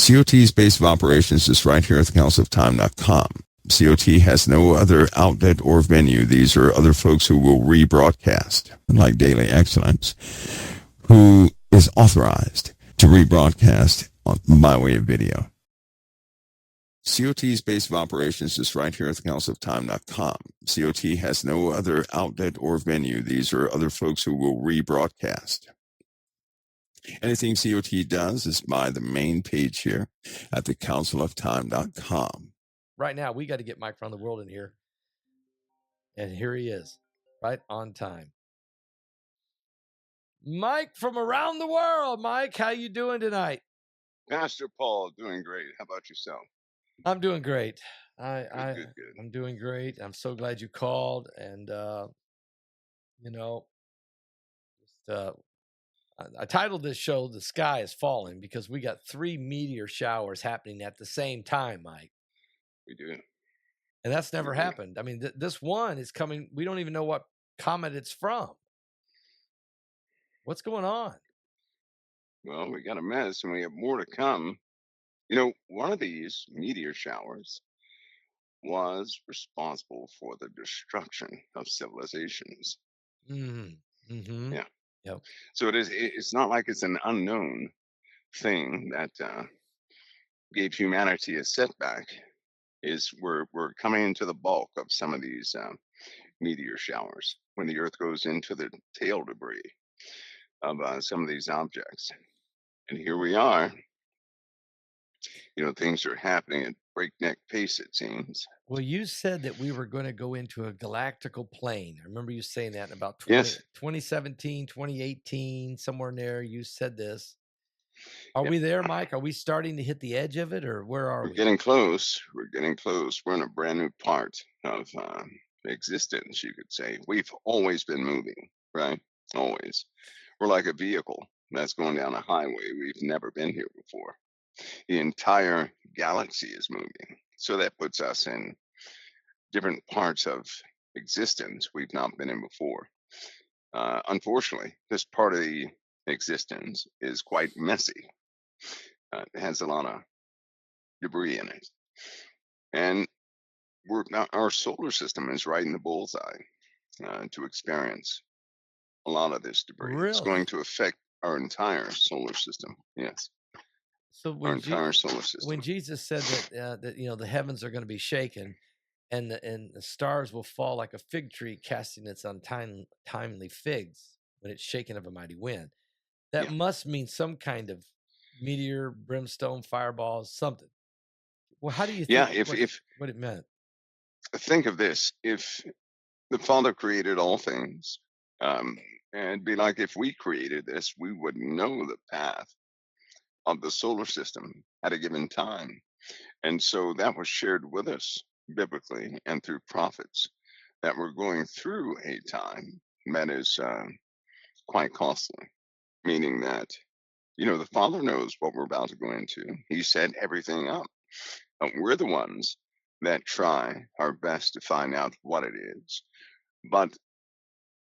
COT's base of operations is right here at thecouncilofTime.com. COT has no other outlet or venue. These are other folks who will rebroadcast, like DailyExcellence, who is authorized to rebroadcast by way of video. COT's base of operations is right here at thecouncilofTime.com. COT has no other outlet or venue. These are other folks who will rebroadcast. Anything COT does is by the main page here at thecouncilofTime.com. Right now, we got to get Mike from the world in here. And here he is, right on time. Mike from around the world. Mike, how you doing tonight? Pastor Paul, doing great. How about yourself? I'm doing great. Good. I'm doing great. I'm so glad you called. And, I titled this show, The Sky is Falling, because we got 3 meteor showers happening at the same time, Mike. We do. And that's never happened. I mean, this one is coming. We don't even know what comet it's from. What's going on? Well, we got a mess and we have more to come. You know, one of these meteor showers was responsible for the destruction of civilizations. Mm-hmm. Yeah. Yep. So it's not like it's an unknown thing that gave humanity a setback. We're coming into the bulk of some of these meteor showers when the Earth goes into the tail debris of some of these objects. And here we are. You know, things are happening at breakneck pace, it seems. Well, you said that we were going to go into a galactical plane. I remember you saying that in about 2017, 2018, somewhere in there. You said this. Are we there, Mike? Are we starting to hit the edge of it, or where are we? We're getting close. We're getting close. We're in a brand new part of existence, you could say. We've always been moving, right? Always. We're like a vehicle that's going down a highway. We've never been here before. The entire galaxy is moving. So that puts us in different parts of existence we've not been in before. Unfortunately, this part of the existence is quite messy. It has a lot of debris in it. And our solar system is right in the bullseye to experience a lot of this debris. Really? It's going to affect our entire solar system. Yes. So our entire solar system. When Jesus said that the heavens are going to be shaken, and the stars will fall like a fig tree casting its untimely figs when it's shaken of a mighty wind, that must mean some kind of meteor, brimstone, fireballs, something. Well, how do you think what it meant? Think of this: if the Father created all things, and it'd be like if we created this, we would know the path of the solar system at a given time. And so that was shared with us biblically and through prophets, that we're going through a time that is quite costly, meaning that, the Father knows what we're about to go into. He set everything up. We're the ones that try our best to find out what it is. But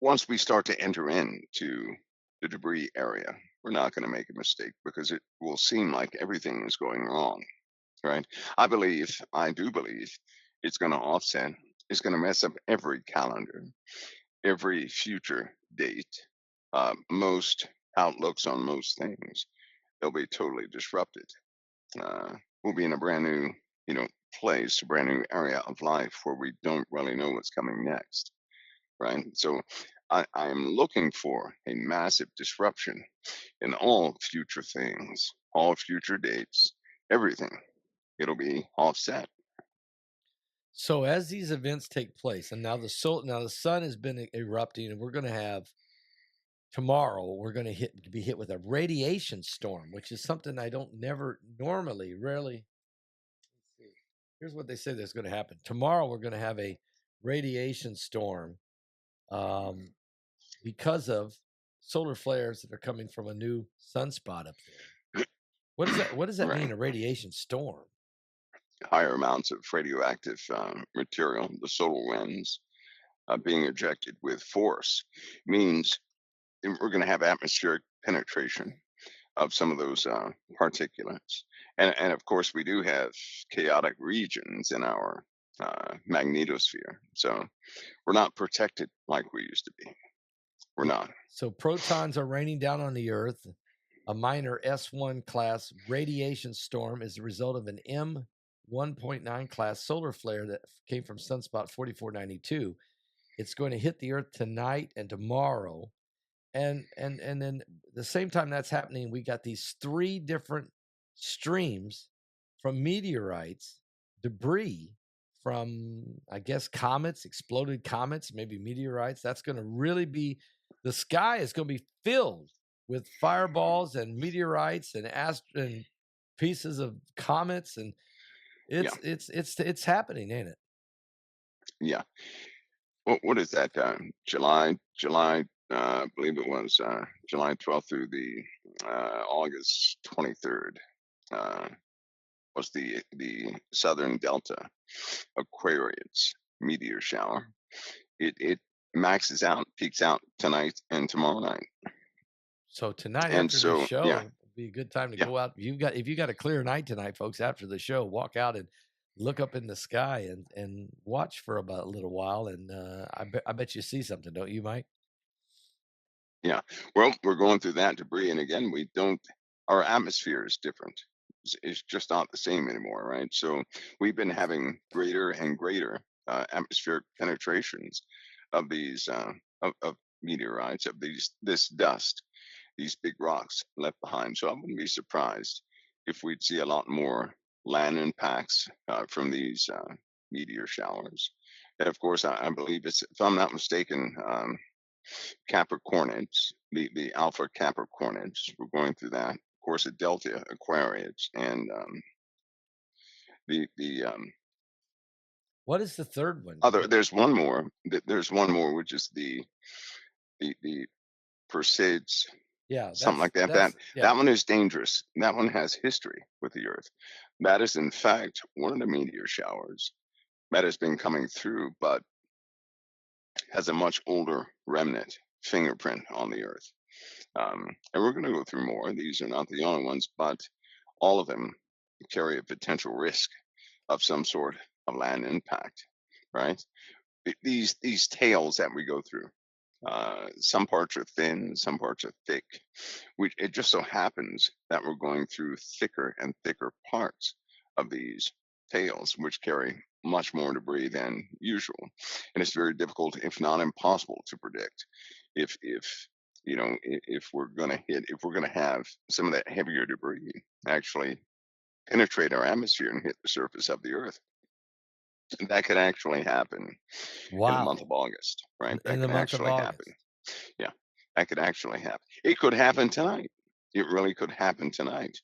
once we start to enter into the debris area, we're not going to make a mistake, because it will seem like everything is going wrong, right? I do believe it's going to offset. It's going to mess up every calendar, every future date, most outlooks on most things. They'll be totally disrupted. We'll be in a brand new, place, a brand new area of life where we don't really know what's coming next, right? So I am looking for a massive disruption in all future things, all future dates, everything. It'll be offset. So as these events take place, and now the sun has been erupting, and we're going to have tomorrow. We're going to be hit with a radiation storm, which is something I don't rarely. Let's see. Here's what they say that's going to happen tomorrow. We're going to have a radiation storm. Because of solar flares that are coming from a new sunspot up there. What does that mean, a radiation storm? Higher amounts of radioactive material, the solar winds being ejected with force, means we're going to have atmospheric penetration of some of those particulates. And of course, we do have chaotic regions in our magnetosphere. So we're not protected like we used to be. We're not. So protons are raining down on the Earth. A minor S1 class radiation storm is the result of an M1.9 class solar flare that came from sunspot 4492. It's going to hit the Earth tonight and tomorrow. And then the same time that's happening, we got these 3 different streams from meteorites, debris from, I guess, comets, exploded comets, maybe meteorites. That's going to really be, the sky is going to be filled with fireballs and meteorites and pieces of comets, and it's happening, ain't it? Yeah. What is that? July, I believe it was July 12th through the August 23rd was the Southern Delta Aquarius meteor shower. It maxes out, peaks out tonight and tomorrow night. So tonight And after so, the show, yeah. it'd be a good time to Yeah. go out. If you got a clear night tonight, folks, after the show, walk out and look up in the sky and watch for about a little while. And I bet you see something, don't you, Mike? Yeah. Well, we're going through that debris, and again, our atmosphere is different. It's just not the same anymore, right? So we've been having greater and greater atmospheric penetrations of these of meteorites, of this dust, these big rocks left behind. So I wouldn't be surprised if we'd see a lot more land impacts from these meteor showers. And of course, I believe it's, if I'm not mistaken, Capricornids, the Alpha Capricornids. We're going through that. Of course, the Delta Aquariids, and the What is the third one? there's one more. There's one more, which is the Perseids. Yeah, Something like that. That one is dangerous. That one has history with the Earth. That is, in fact, one of the meteor showers that has been coming through, but has a much older remnant fingerprint on the Earth. And we're going to go through more. These are not the only ones, but all of them carry a potential risk of some sort of land impact, right? These tails that we go through, some parts are thin, some parts are thick. It just so happens that we're going through thicker and thicker parts of these tails, which carry much more debris than usual, and it's very difficult, if not impossible, to predict if we're going to have some of that heavier debris actually penetrate our atmosphere and hit the surface of the Earth. And that could actually happen in the month of August, right? That could actually happen. Yeah, that could actually happen. It could happen tonight. It really could happen tonight.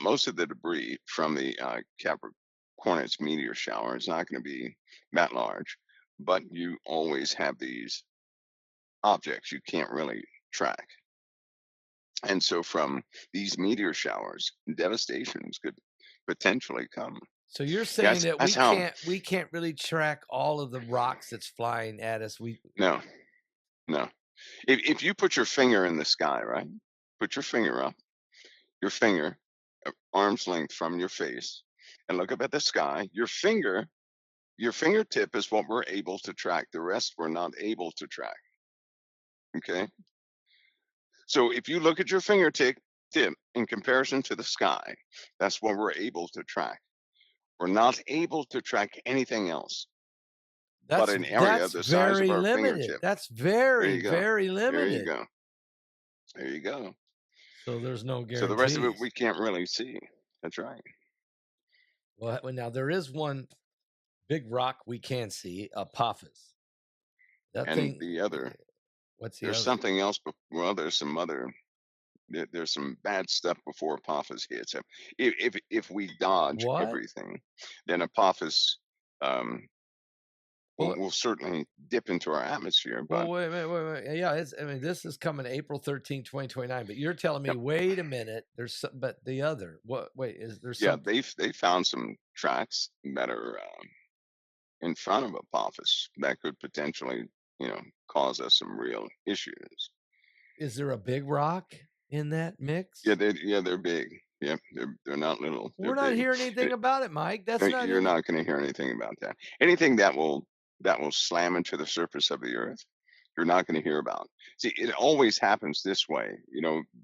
Most of the debris from the Capricornids meteor shower is not going to be that large, but you always have these objects you can't really track. And so from these meteor showers, devastations could potentially come. So you're saying that we can't really track all of the rocks that's flying at us. No. If you put your finger in the sky, right? Put your finger up, your finger, arm's length from your face, and look up at the sky. Your fingertip is what we're able to track. The rest we're not able to track. Okay. So if you look at your fingertip in comparison to the sky, that's what we're able to track. We're not able to track anything else. But an area the size of our fingertip. That's very limited. There you go. So there's no guarantee. So the rest of it we can't really see. That's right. Well, now there is one big rock we can see, Apophis. The other. What's the there's other? Something else. Well, there's some bad stuff before Apophis hits. If we dodge everything, then Apophis will certainly dip into our atmosphere. But wait. Yeah, this is coming April 13, 2029. But you're telling me, wait a minute, but the other, is there something? Yeah, they found some tracks that are in front of Apophis that could potentially, cause us some real issues. Is there a big rock in that mix? Yeah, they're big. Yep, they're not little. We're They're not big. hearing anything about it, Mike. That's not You're in. not going to hear anything about that. Anything that will slam into the surface of the earth, you're not going to hear about. See, it always happens this way.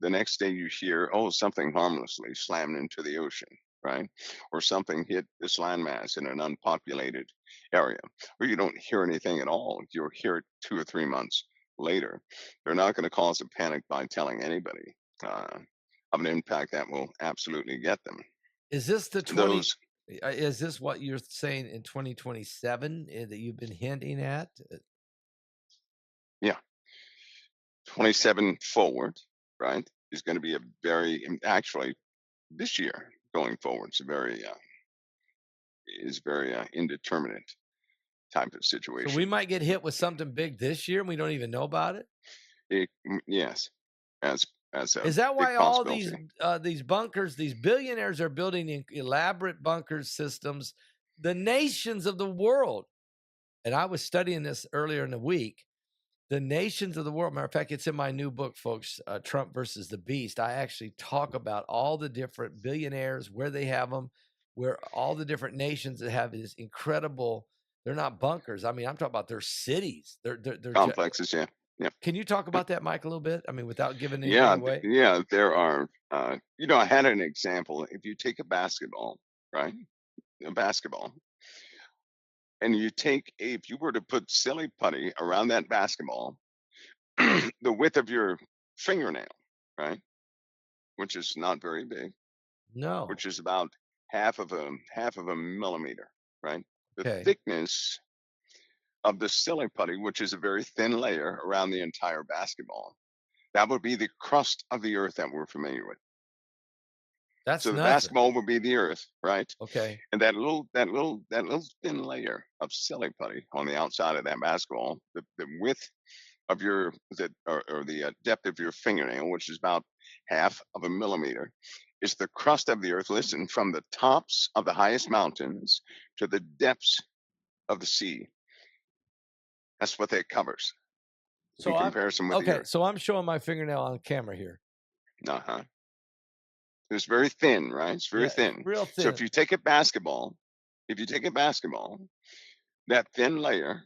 The next day you hear, oh, something harmlessly slammed into the ocean, right? Or something hit this landmass in an unpopulated area, or you don't hear anything at all. You'll hear it 2 or 3 months later. They're not going to cause a panic by telling anybody of an impact that will absolutely get them. Is this the 20? Those Is this what you're saying in 2027 that you've been hinting at? Yeah, 27 forward, right, is going to be a very, actually, this year going forward is very indeterminate type of situation. So we might get hit with something big this year and we don't even know about it? Yes, as is that why all these bunkers, these billionaires are building elaborate bunker systems, the nations of the world? And I was studying this earlier in the week. The nations of the world, matter of fact, it's in my new book, folks, Trump versus the Beast. I actually talk about all the different billionaires, where they have them, where all the different nations that have these incredible, they're not bunkers. I mean, I'm talking about their cities. They're complexes, yeah. Can you talk about that, Mike, a little bit? I mean, without giving anything away? Yeah, there are, I had an example. If you take a basketball, right, a basketball, and if you were to put silly putty around that basketball, the width of your fingernail, right, which is not very big, no, which is about half of a millimeter, right, the Okay. thickness of the silly putty, which is a very thin layer around the entire basketball, that would be the crust of the earth that we're familiar with. That's So the nothing. basketball would be the earth, right? Okay. And that little thin layer of silly putty on the outside of that basketball, the width of the depth of your fingernail, which is about half of a millimeter, is the crust of the earth. Listen, from the tops of the highest mountains to the depths of the sea. That's what that covers. So in comparison with the earth. So I'm showing my fingernail on camera here. Uh-huh. It's very thin, right? It's very thin. Real thin. So if you take a basketball, that thin layer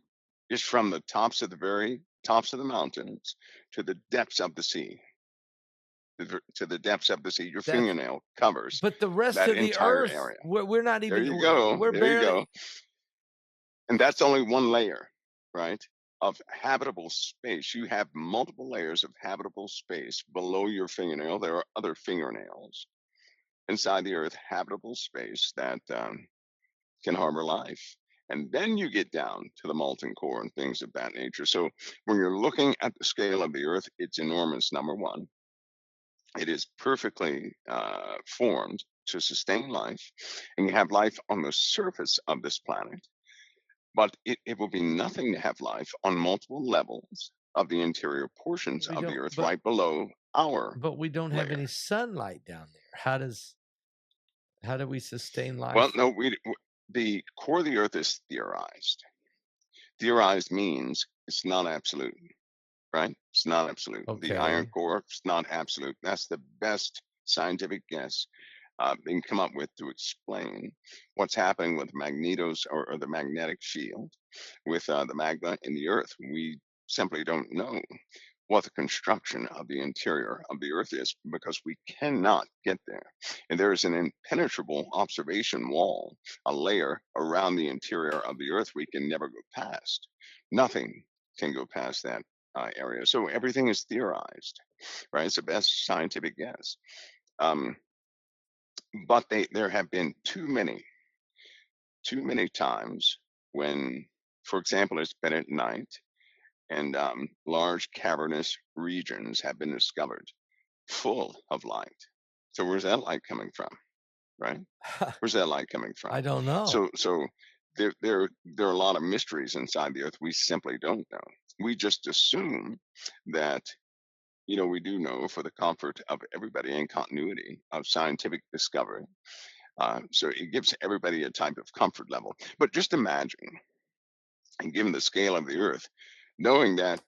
is from the tops of the mountains to the depths of the sea. To the depths of the sea, your fingernail covers. But the rest that of the entire earth, area. We're not even. There you go. We're there barely. You go. And that's only one layer, right, of habitable space. You have multiple layers of habitable space below your fingernail. There are other fingernails inside the earth, habitable space that can harbor life. And then you get down to the molten core and things of that nature. So when you're looking at the scale of the earth, it's enormous, number one. It is perfectly formed to sustain life. And you have life on the surface of this planet. But it will be nothing to have life on multiple levels of the interior portions of the earth, right below our. But we don't have any sunlight down there. How do we sustain life? Well, no, the core of the earth is theorized. Theorized means it's not absolute, right? It's not absolute. Okay. The iron core is not absolute. That's the best scientific guess they can come up with to explain what's happening with magnetos or the magnetic field with the magma in the earth. We simply don't know what the construction of the interior of the earth is because we cannot get there. And there is an impenetrable observation wall, a layer around the interior of the earth we can never go past. Nothing can go past that area. So everything is theorized, right? It's the best scientific guess. But there have been too many times when, for example, it's been at night and large cavernous regions have been discovered full of light. So where's that light coming from, right? Where's that light coming from? I don't know. So there are a lot of mysteries inside the earth we simply don't know. We just assume that, we do know for the comfort of everybody and continuity of scientific discovery. So it gives everybody a type of comfort level. But just imagine, and given the scale of the earth, knowing that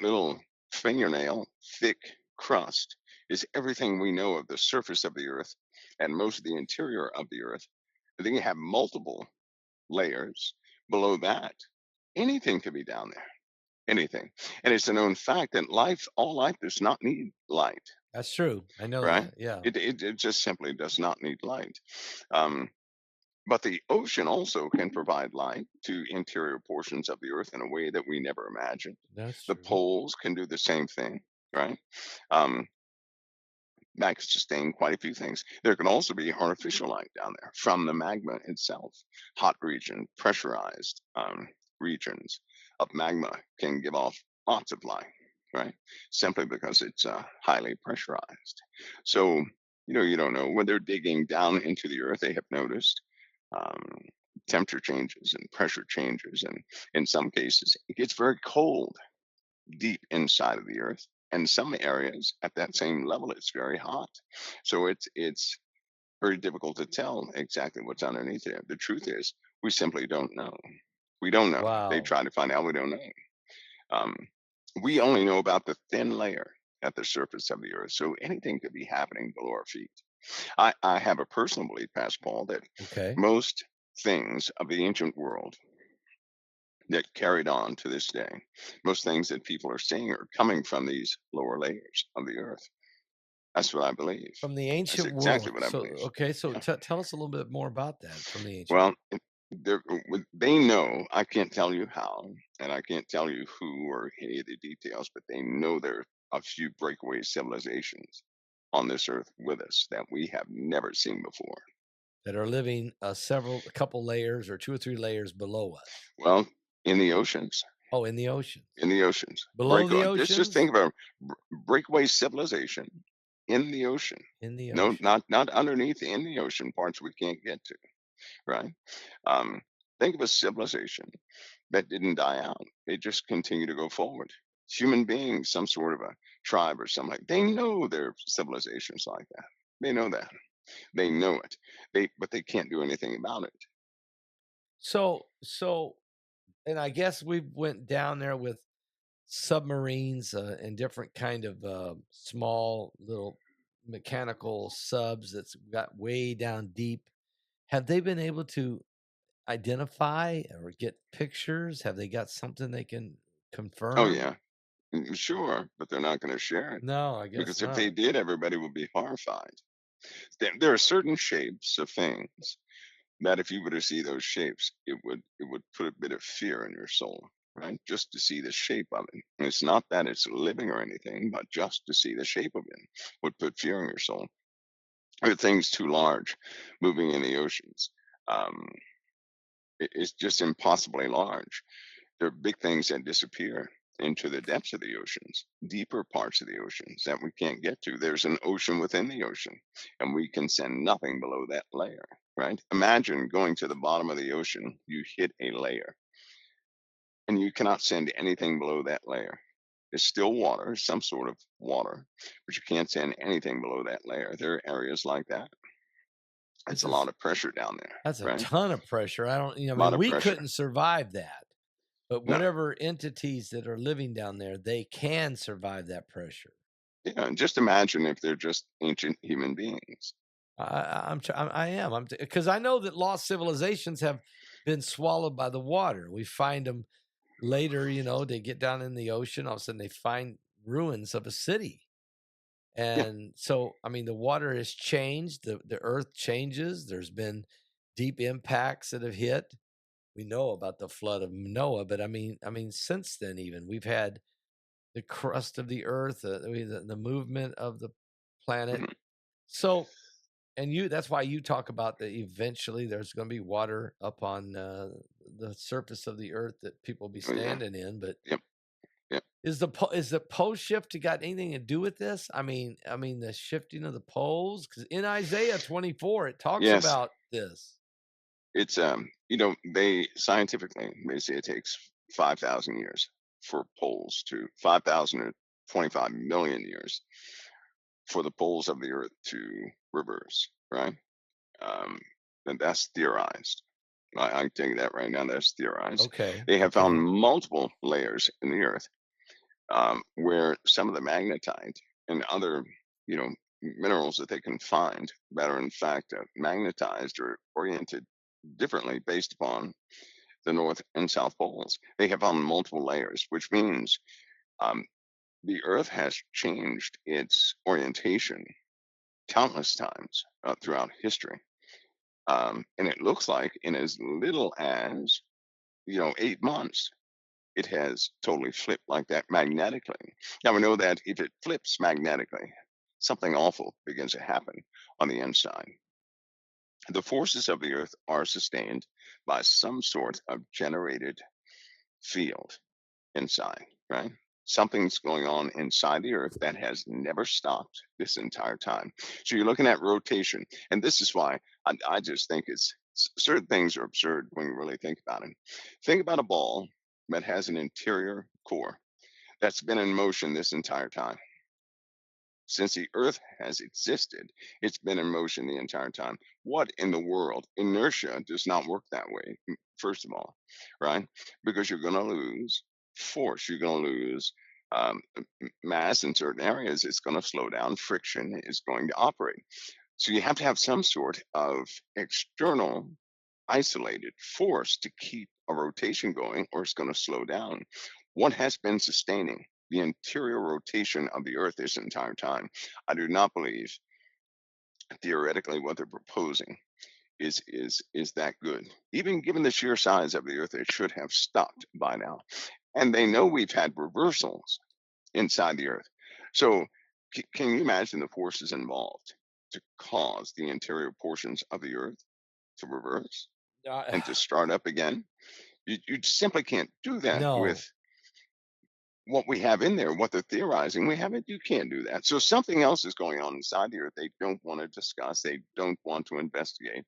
little fingernail thick crust is everything we know of the surface of the earth and most of the interior of the earth. And then you have multiple layers below that. Anything could be down there. Anything. And it's a known fact that all life does not need light, That's true. I know right? that. Yeah. It just simply does not need light. But the ocean also can provide light to interior portions of the earth in a way that we never imagined. That's The true. poles can do the same thing, right? That could sustain quite a few things. There can also be artificial light down there from the magma itself. Hot region, pressurized regions of magma can give off lots of light, right? Simply because it's highly pressurized. So, you don't know. When they're digging down into the earth, they have noticed temperature changes and pressure changes. And in some cases, it gets very cold deep inside of the earth. And some areas at that same level, it's very hot. So it's very difficult to tell exactly what's underneath there. The truth is, we simply don't know. We don't know. They Wow. try to find out. We don't know. We only know about the thin layer at the surface of the earth. So anything could be happening below our feet. I have a personal belief, Pastor Paul, that Okay. most things of the ancient world that carried on to this day, most things that people are seeing are coming from these lower layers of the earth. That's what I believe. From the That's ancient exactly world. what I So, believe. okay. So Yeah. tell us a little bit more about that from the ancient Well, world. they know, I can't tell you how, and I can't tell you who or any of the details, but they know there are a few breakaway civilizations on this earth with us that we have never seen before. That are living a couple layers or 2 or 3 layers below us. Well, in the oceans. Oh, in the ocean. In the oceans. Below the Just oceans? think of a breakaway civilization in the ocean. In the No, ocean. not underneath, in the ocean, parts we can't get to, right? Think of a civilization that didn't die out. They just continue to go forward. Human beings, some sort of a tribe or something like, they know there are civilizations like that. They know that. They know it. But they can't do anything about it. So, and I guess we went down there with submarines and different kind of small little mechanical subs that's got way down deep. Have they been able to identify or get pictures? Have they got something they can confirm? Oh yeah. Sure, but they're not going to share it. No, I guess Because not. if they did, everybody would be horrified. There are certain shapes of things that if you were to see those shapes, it would put a bit of fear in your soul, right? Just to see the shape of it. And it's not that it's living or anything, but just to see the shape of it would put fear in your soul. There are things too large moving in the oceans. It's just impossibly large. There are big things that disappear into the depths of the oceans, deeper parts of the oceans that we can't get to. There's an ocean within the ocean, and we can send nothing below that layer, right? Imagine going to the bottom of the ocean, you hit a layer, and you cannot send anything below that layer. It's still water, some sort of water, but you can't send anything below that layer. There are areas like that. It's a lot of pressure down there. That's a right? ton of pressure. I Lot mean, of we pressure. couldn't survive that. But No. whatever entities that are living down there, they can survive that pressure. Yeah, and just imagine if they're just ancient human beings. I am. Because I know that lost civilizations have been swallowed by the water. We find them later, they get down in the ocean. All of a sudden, they find ruins of a city. And so, I mean, the water has changed. The earth changes. There's been deep impacts that have hit. We know about the flood of Noah, but I mean, since then, even we've had the crust of the earth, the movement of the planet. Mhm. So, and that's why you talk about that eventually there's going to be water up on the surface of the earth that people will be Oh, yeah. standing in. But Yep. is the pole shift got anything to do with this? I mean, the shifting of the poles, because in Isaiah 24 it talks Yes. about this. It's they scientifically they say it takes 5,000 years for poles to 5,000 to 25 million years for the poles of the earth to reverse, right? And that's theorized. I can tell you that right now. That's theorized. Okay. They have found multiple layers in the earth where some of the magnetite and other, minerals that they can find that are in fact magnetized or oriented differently based upon the North and South poles. They have on multiple layers, which means um, the Earth has changed its orientation countless times throughout history. And it looks like in as little as, 8 months, it has totally flipped like that magnetically. Now we know that if it flips magnetically, something awful begins to happen on the inside. The forces of the Earth are sustained by some sort of generated field inside, right? Something's going on inside the Earth that has never stopped this entire time. So you're looking at rotation. And this is why I just think certain things are absurd when you really think about it. Think about a ball that has an interior core that's been in motion this entire time. Since the Earth has existed, it's been in motion the entire time. What in the world? Inertia does not work that way, first of all, right? Because you're going to lose force, you're going to lose mass in certain areas. It's going to slow down. Friction is going to operate. So you have to have some sort of external isolated force to keep a rotation going, or it's going to slow down. What has been sustaining the interior rotation of the Earth this entire time? I do not believe theoretically what they're proposing is that good. Even given the sheer size of the Earth, it should have stopped by now. And they know we've had reversals inside the Earth. So can you imagine the forces involved to cause the interior portions of the Earth to reverse and to start up again? You simply can't do that No. with what we have in there, what they're theorizing. You can't do that. So something else is going on inside the Earth they don't want to discuss, they don't want to investigate,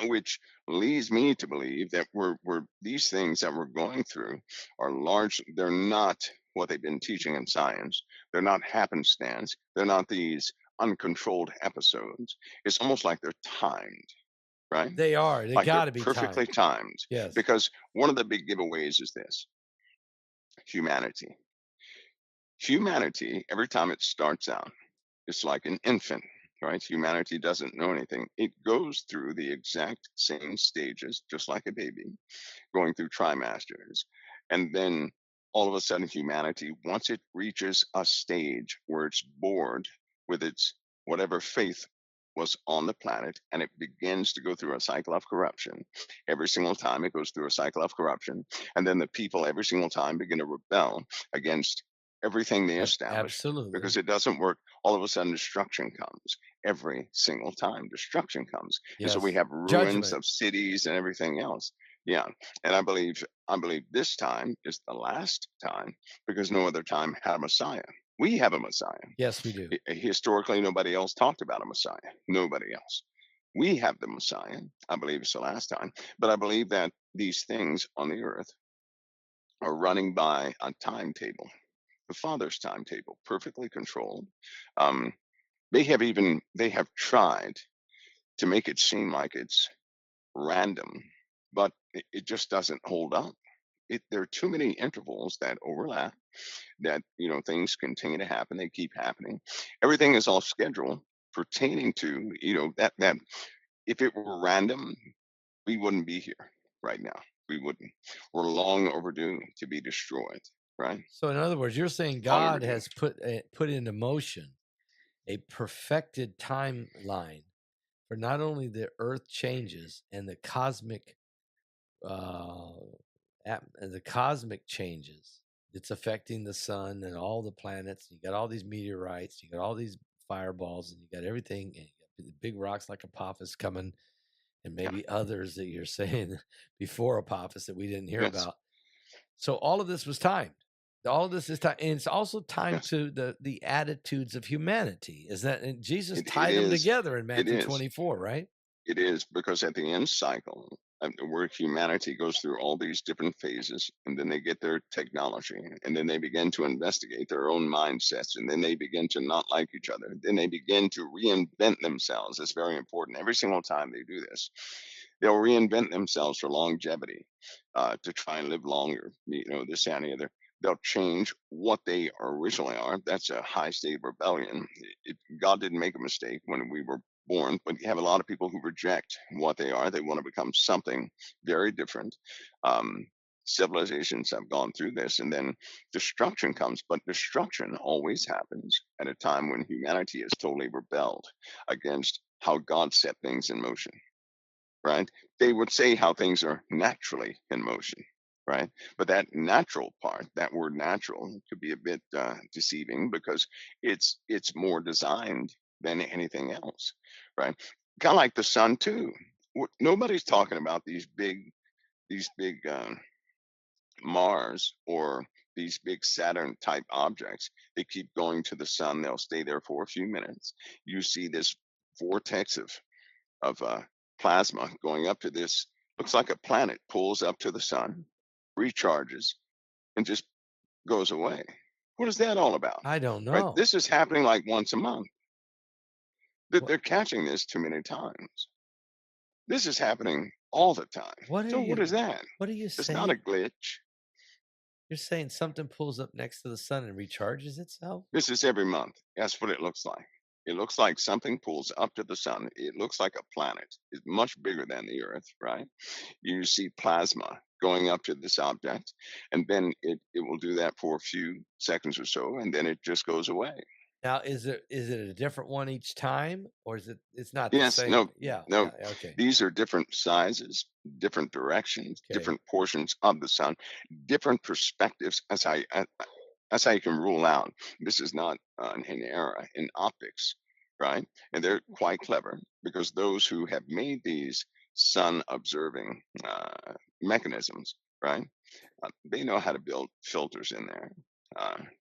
which leads me to believe that we're these things that we're going through are large. They're not what they've been teaching in science. They're not happenstance. They're not these uncontrolled episodes. It's almost like they're timed, right? They are. They Like got they're to be perfectly timed. Yes. Because one of the big giveaways is this: humanity. Humanity, every time it starts out, it's like an infant, right? Humanity doesn't know anything. It goes through the exact same stages, just like a baby, going through trimesters. And then all of a sudden, humanity, once it reaches a stage where it's bored with its whatever faith was on the planet, and it begins to go through a cycle of corruption. Every single time it goes through a cycle of corruption. And then the people every single time begin to rebel against everything they established. Absolutely. Because it doesn't work. All of a sudden, destruction comes. Every single time, destruction comes. Yes. And so we have ruins of cities and everything else. Yeah. And I believe this time is the last time, because no other time had a Messiah. We have a Messiah. Yes, we do. Historically, nobody else talked about a Messiah. Nobody else. We have the Messiah. I believe it's the last time. But I believe that these things on the earth are running by a timetable, the Father's timetable, perfectly controlled. They have tried to make it seem like it's random, but it just doesn't hold up. There are too many intervals that overlap, that things continue to happen. They keep happening. Everything is off schedule pertaining to that if it were random, we wouldn't be here right now. We wouldn't. We're long overdue to be destroyed, right? So in other words, you're saying God has put into motion a perfected timeline for not only the earth changes and the cosmic changes it's affecting the sun and all the planets. You got all these meteorites, you got all these fireballs, and you got everything, and you got the big rocks like Apophis coming, and maybe others that you're saying before Apophis that we didn't hear about. So all of this was timed. All of this is time, and it's also timed to the attitudes of humanity. Is that, and Jesus tied them together in Matthew 24, right? It is, because at the end cycle, where humanity goes through all these different phases, and then they get their technology, and then they begin to investigate their own mindsets, and then they begin to not like each other. Then they begin to reinvent themselves. It's very important. Every single time they do this, they'll reinvent themselves for longevity, to try and live longer, this, that, and the other. they'll change what they originally are. That's a high state of rebellion. God didn't make a mistake when we were born, but you have a lot of people who reject what they are. They want to become something very different. Civilizations have gone through this, and then destruction comes, but destruction always happens at a time when humanity has totally rebelled against how God set things in motion, right? They would say how things are naturally in motion, right? But that natural part, that word natural, could be a bit deceiving because it's more designed than anything else, right? Kind of like the sun too. Nobody's talking about these big Mars or these big Saturn type objects. They keep going to the sun. They'll stay there for a few minutes. You see this vortex of plasma going up to this. Looks like a planet pulls up to the sun, recharges, and just goes away. What is that all about? I don't Right? know. This is happening like once a month. They're catching this too many times. This is happening all the time. What So are what you? is that? What are you It's not a saying? glitch. You're saying something pulls up next to the sun and recharges itself? This is every month. That's what it looks like. It looks like something pulls up to the sun. It looks like a planet. It's much bigger than the Earth, right? You see plasma going up to this object, and then it will do that for a few seconds or so, and then it just goes away. Now, is it a different one each time, or is it's not the Yes, same? no, Yeah, no. yeah, okay. These are different sizes, different directions, Okay. different portions of the sun, different perspectives. That's how you can rule out this is not an error in optics, right? And they're quite clever because those who have made these sun observing mechanisms, right? They know how to build filters in there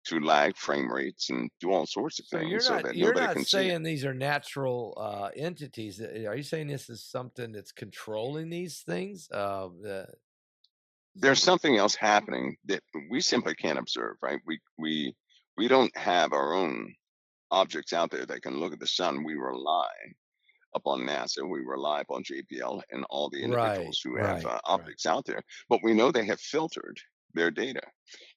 to lag frame rates and do all sorts of So things so that you're nobody not can see it. saying these are natural entities. Are you saying this is something that's controlling these things? There's something else happening that we simply can't observe, right? We don't have our own objects out there that can look at the sun. We rely upon NASA. We rely upon JPL and all the individuals who have right. optics out there. But we know they have filtered their data.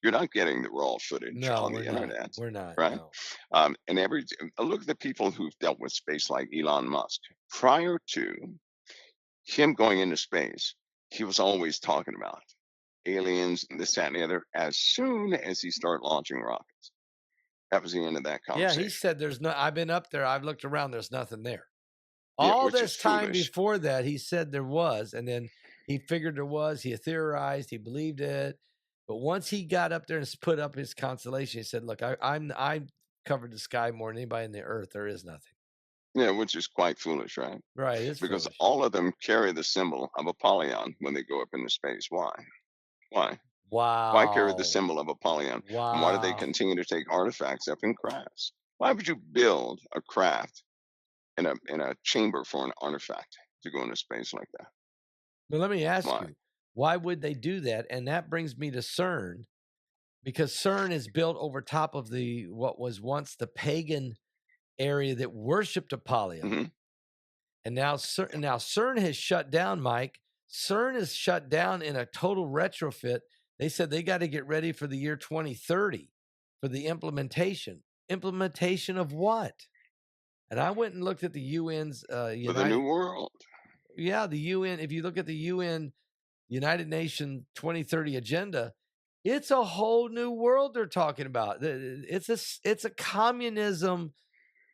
You're not getting the raw footage No, on we're the not. internet, We're not. right? No. And look at the people who've dealt with space, like Elon Musk. Prior to him going into space, he was always talking about aliens and this, that, and the other. As soon as he started launching rockets, that was the end of that Yeah, conversation. he said there's no. I've been up there. I've looked around. There's nothing there. Yeah, All which is this time foolish. before that, he said there was, and then he figured there was. He theorized. He believed it. But once he got up there and put up his constellation, he said, "Look, I covered the sky more than anybody in the earth. There is nothing." Yeah, which is quite foolish, right? Right, it's Because foolish. all of them carry the symbol of Apollyon when they go up into space. Why? Why? Wow. Why carry the symbol of Apollyon? Wow. And why do they continue to take artifacts up in crafts? Why would you build a craft in a chamber for an artifact to go into space like that? But let me ask Why? you, why would they do that? And that brings me to CERN, because CERN is built over top of what was once the pagan area that worshipped Apollyon. hmm And now CERN has shut down, Mike. CERN is shut down in a total retrofit. They said they got to get ready for the year 2030 for the implementation. Implementation of what? And I went and looked at the UN's For the new world. Yeah, the UN. If you look at the UN United Nations 2030 agenda, it's a whole new world they're talking about. It's a communism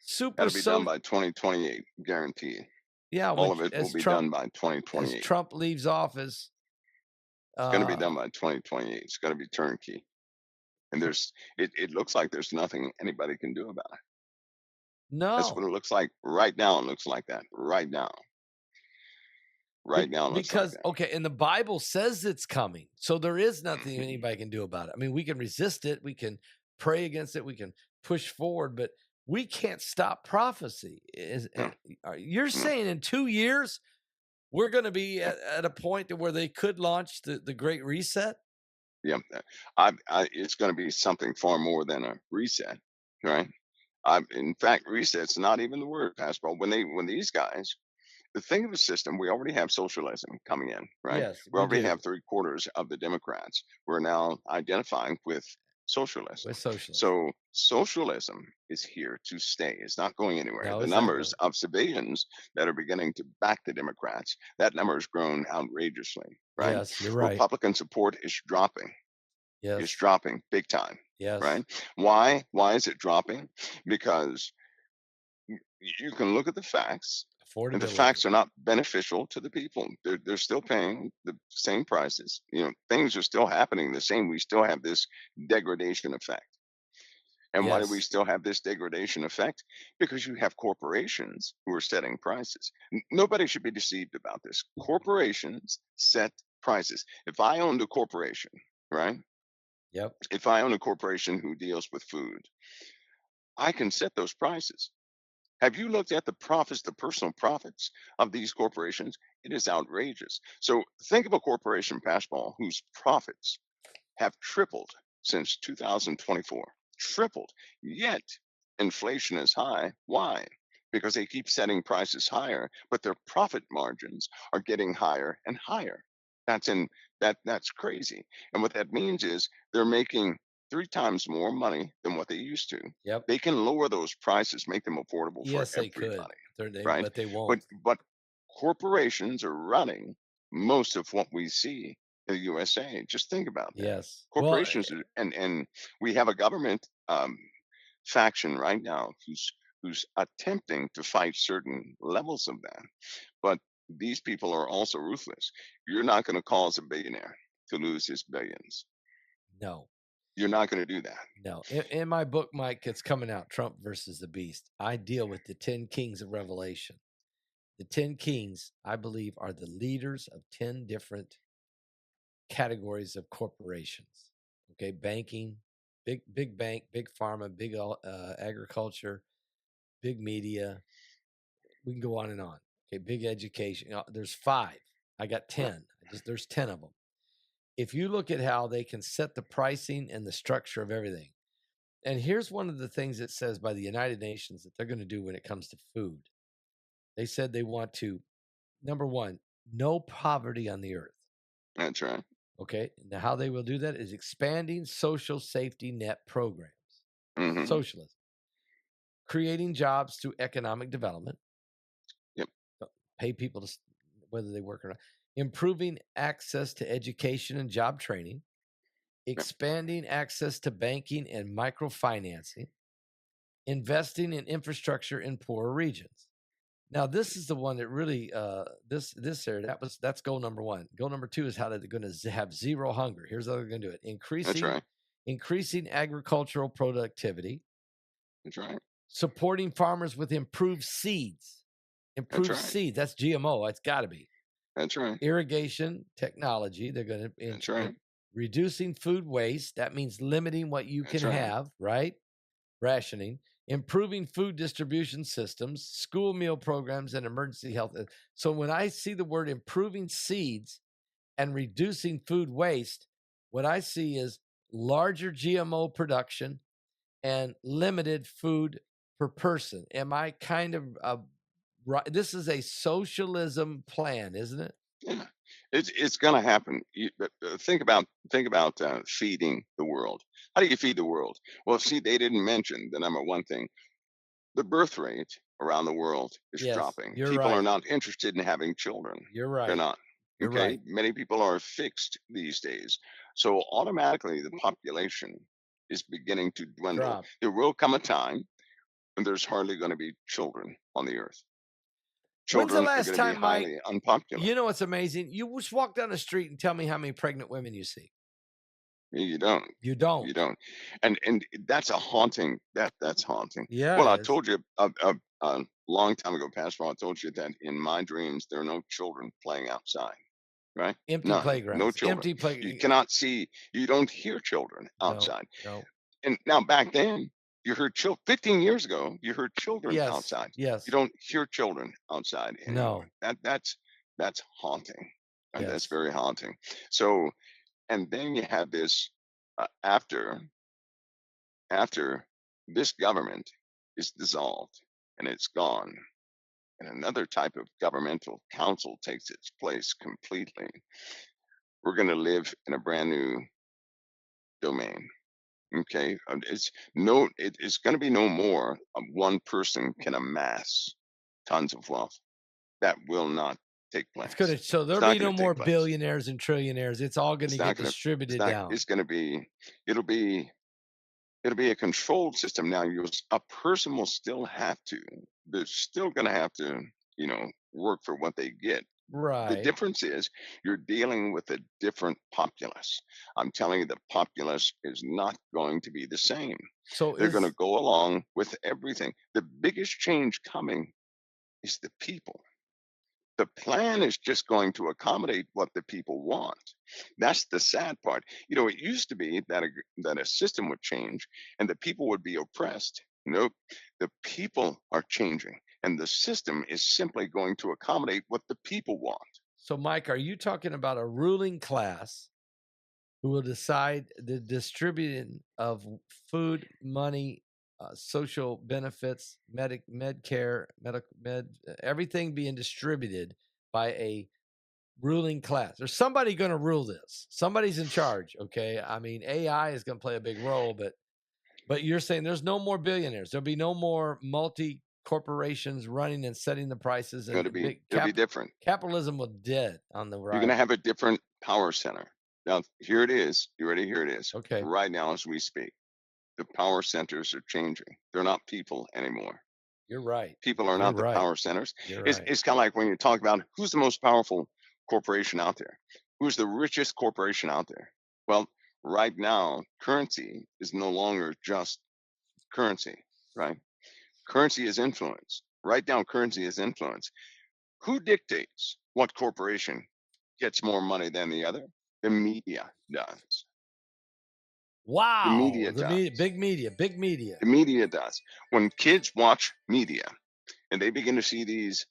super. Got to be done by 2028, guaranteed. Yeah, all of it will be done by 2028. As Trump leaves office, it's going to be done by 2028. It's going to be turnkey, and it looks like there's nothing anybody can do about it. No, that's what it looks like right now. It looks like that right now. Right now, it looks because like that. Okay, and the Bible says it's coming, so there is nothing anybody can do about it. I mean, we can resist it, we can pray against it, we can push forward, but we can't stop prophecy. You're saying in 2 years we're going to be at a point to where they could launch the Great Reset? Yeah, it's going to be something far more than a reset, right? In fact, reset's not even the word, Pastor. When these guys, the thing of the system, we already have socialism coming in, right? Yes, we already do. have 3/4 of the Democrats. We're now identifying with socialism. With socialism. So socialism is here to stay. It's not going anywhere. No, The it's not numbers of civilians that are beginning to back the Democrats, that number has grown outrageously, right? Yes, you're right. Republican support is dropping. It's Yes, dropping big time, yes. right? Why? Why is it dropping? Because you can look at the facts, and the Affordability. facts are not beneficial to the people. They're still paying the same prices. You know, things are still happening the same. We still have this degradation effect. And why do we Yes. still have this degradation effect? Because you have corporations who are setting prices. Nobody should be deceived about this. Corporations set prices. If I owned a corporation, right? Yep. If I own a corporation who deals with food, I can set those prices. Have you looked at the profits, the personal profits of these corporations? It is outrageous. So think of a corporation, Passball, whose profits have tripled since 2024. Tripled. Yet inflation is high. Why? Because they keep setting prices higher, but their profit margins are getting higher and higher. That's crazy. And what that means is they're making 3 times more money than what they used to. Yep. They can lower those prices, make them affordable Yes, for they could. everybody, right? But they But won't. but corporations are running most of what we see in the USA. Just think about that. Yes. Corporations are, and we have a government faction right now who's attempting to fight certain levels of that. But these people are also ruthless. You're not going to cause a billionaire to lose his billions. No. You're not going to do that. No. In my book, Mike, it's coming out, Trump versus the Beast. I deal with the 10 kings of Revelation. The 10 kings, I believe, are the leaders of 10 different categories of corporations. Okay, banking, big bank, big pharma, big agriculture, big media. We can go on and on. Okay, big education. There's 5. I got 10. There's 10 of them. If you look at how they can set the pricing and the structure of everything, and here's one of the things it says by the United Nations that they're going to do when it comes to food. They said they want to, number 1, no poverty on the earth. That's right. Okay. Now, how they will do that is expanding social safety net programs, socialism, creating jobs through economic development. Yep. Pay people to whether they work or not. Improving access to education and job training, expanding access to banking and microfinancing, investing in infrastructure in poorer regions. Now, this is the one that really this area that's goal number 1. Goal number 2 is how they're going to have zero hunger. Here's how they're going to do it: increasing agricultural productivity. That's right. Supporting farmers with improved seeds. Seeds. That's GMO. It's got to be. That's right. Irrigation technology. They're going to. That's right. Reducing food waste. That means limiting what you can have. Right. Rationing. Improving food distribution systems, school meal programs, and emergency health. So when I see the word improving seeds and reducing food waste, what I see is larger GMO production and limited food per person. Am I kind of right? This is a socialism plan, isn't it? Yeah, it's going to happen. Think about feeding the world. How do you feed the world? Well, see, they didn't mention the number 1 thing. The birth rate around the world is dropping. People are not interested in having children. You're right. They're not. You're okay. Right. Many people are fixed these days. So automatically the population is beginning to dwindle. There will come a time when there's hardly going to be children on the earth. Children When's the last time, Mike? Unpopular. You know what's amazing? You just walk down the street and tell me how many pregnant women you see. You don't. You don't. You don't. And that's a haunting. That's haunting. Yeah. Well, I told you a long time ago, Pastor, I told you that in my dreams there are no children playing outside. Right? Empty playgrounds. No children. Empty playgrounds. You cannot see. You don't hear children outside. No. And now back then, you heard 15 years ago, you heard children outside. Yes. You don't hear children outside anymore. No. That's haunting. Yes. That's very haunting. So, and then you have this after this government is dissolved and it's gone, and another type of governmental council takes its place completely, we're going to live in a brand new domain. Okay, it's going to be no more. One person can amass tons of wealth. That will not take place. So there'll be no more billionaires and trillionaires. It's all going to get distributed down. It's going to be. It'll be a controlled system. Now, a person will still have to. They're still going to have to, work for what they get. Right. The difference is you're dealing with a different populace. I'm telling you, the populace is not going to be the same. So they're going to go along with everything. The biggest change coming is the people. The plan is just going to accommodate what the people want. That's the sad part. It used to be that a system would change and the people would be oppressed. Nope. The people are changing and the system is simply going to accommodate what the people want. So, Mike, are you talking about a ruling class who will decide the distributing of food, money, social benefits, Medicare, everything being distributed by a ruling class? There's somebody going to rule this. Somebody's in charge. Okay. I mean, AI is going to play a big role, but you're saying there's no more billionaires. There'll be no more multi-corporations running and setting the prices. It'll be different. Capitalism was dead on the rise. You're going to have a different power center. Now, here it is. You ready? Here it is. Okay. Right now, as we speak, the power centers are changing. They're not people anymore. You're right. People are not the power centers. It's kind of like when you talk about who's the most powerful corporation out there, who's the richest corporation out there. Well, right now, currency is no longer just currency, right? Currency is influence. Right now, currency is influence. Who dictates what corporation gets more money than the other? The media does. Wow. The media does. Big media. The media does. When kids watch media and they begin to see these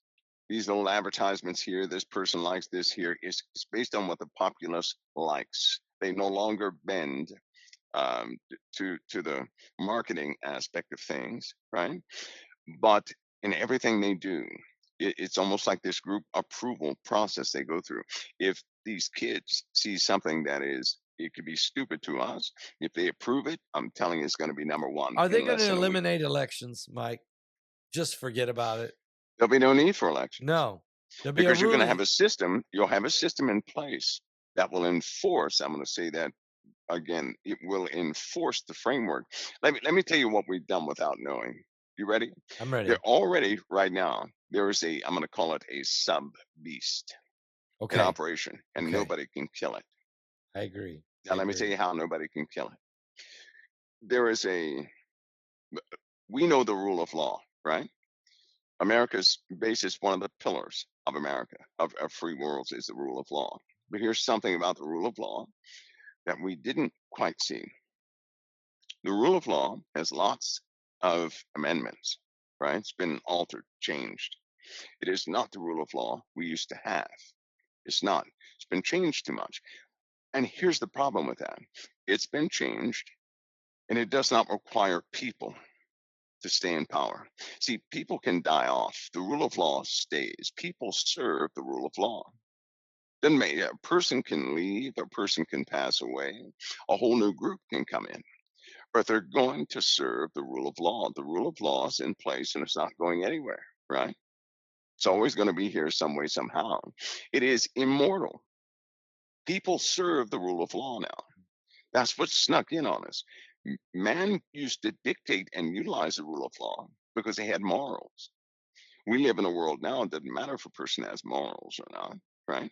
little advertisements here, this person likes this here, it's based on what the populace likes. They no longer bend to the marketing aspect of things, right? But in everything they do, it's almost like this group approval process they go through. If these kids see something that it could be stupid to us, if they approve it, I'm telling you, it's going to be number one. Are they going to eliminate elections, Mike? Just forget about it. There'll be no need for elections. No. Because you're going to have a system. You'll have a system in place that will enforce. I'm going to say that again. It will enforce the framework. Let me tell you what we've done without knowing. You ready? I'm ready. They're already right now. There is I'm going to call it a sub beast in operation, and nobody can kill it. I agree. Now let me tell you how nobody can kill it. There is we know the rule of law, right? America's basis, one of the pillars of America, of free worlds, is the rule of law. But here's something about the rule of law that we didn't quite see. The rule of law has lots of amendments, right? It's been altered, changed. It is not the rule of law we used to have. It's not. It's been changed too much. And here's the problem with that. It's been changed, and it does not require people to stay in power. See, people can die off. The rule of law stays. People serve the rule of law. Then a person can leave, a person can pass away, a whole new group can come in. But they're going to serve the rule of law. The rule of law is in place and it's not going anywhere, right? It's always going to be here some way, somehow. It is immortal. People serve the rule of law now. That's what snuck in on us. Man used to dictate and utilize the rule of law because they had morals. We live in a world now, it doesn't matter if a person has morals or not, right?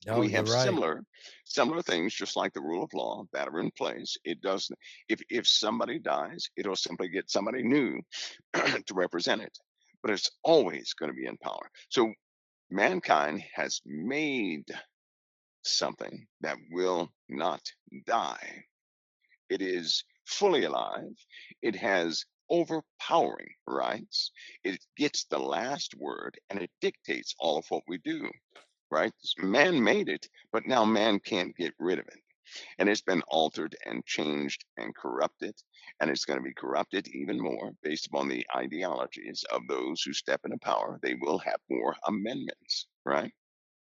No, we have similar things, just like the rule of law, that are in place. It doesn't. If somebody dies, it'll simply get somebody new to represent it. But it's always going to be in power. So mankind has made something that will not die. It is fully alive. It has overpowering rights. It gets the last word, and it dictates all of what we do. Right? Man made it, but now man can't get rid of it. And it's been altered and changed and corrupted. And it's going to be corrupted even more based upon the ideologies of those who step into power. They will have more amendments, right?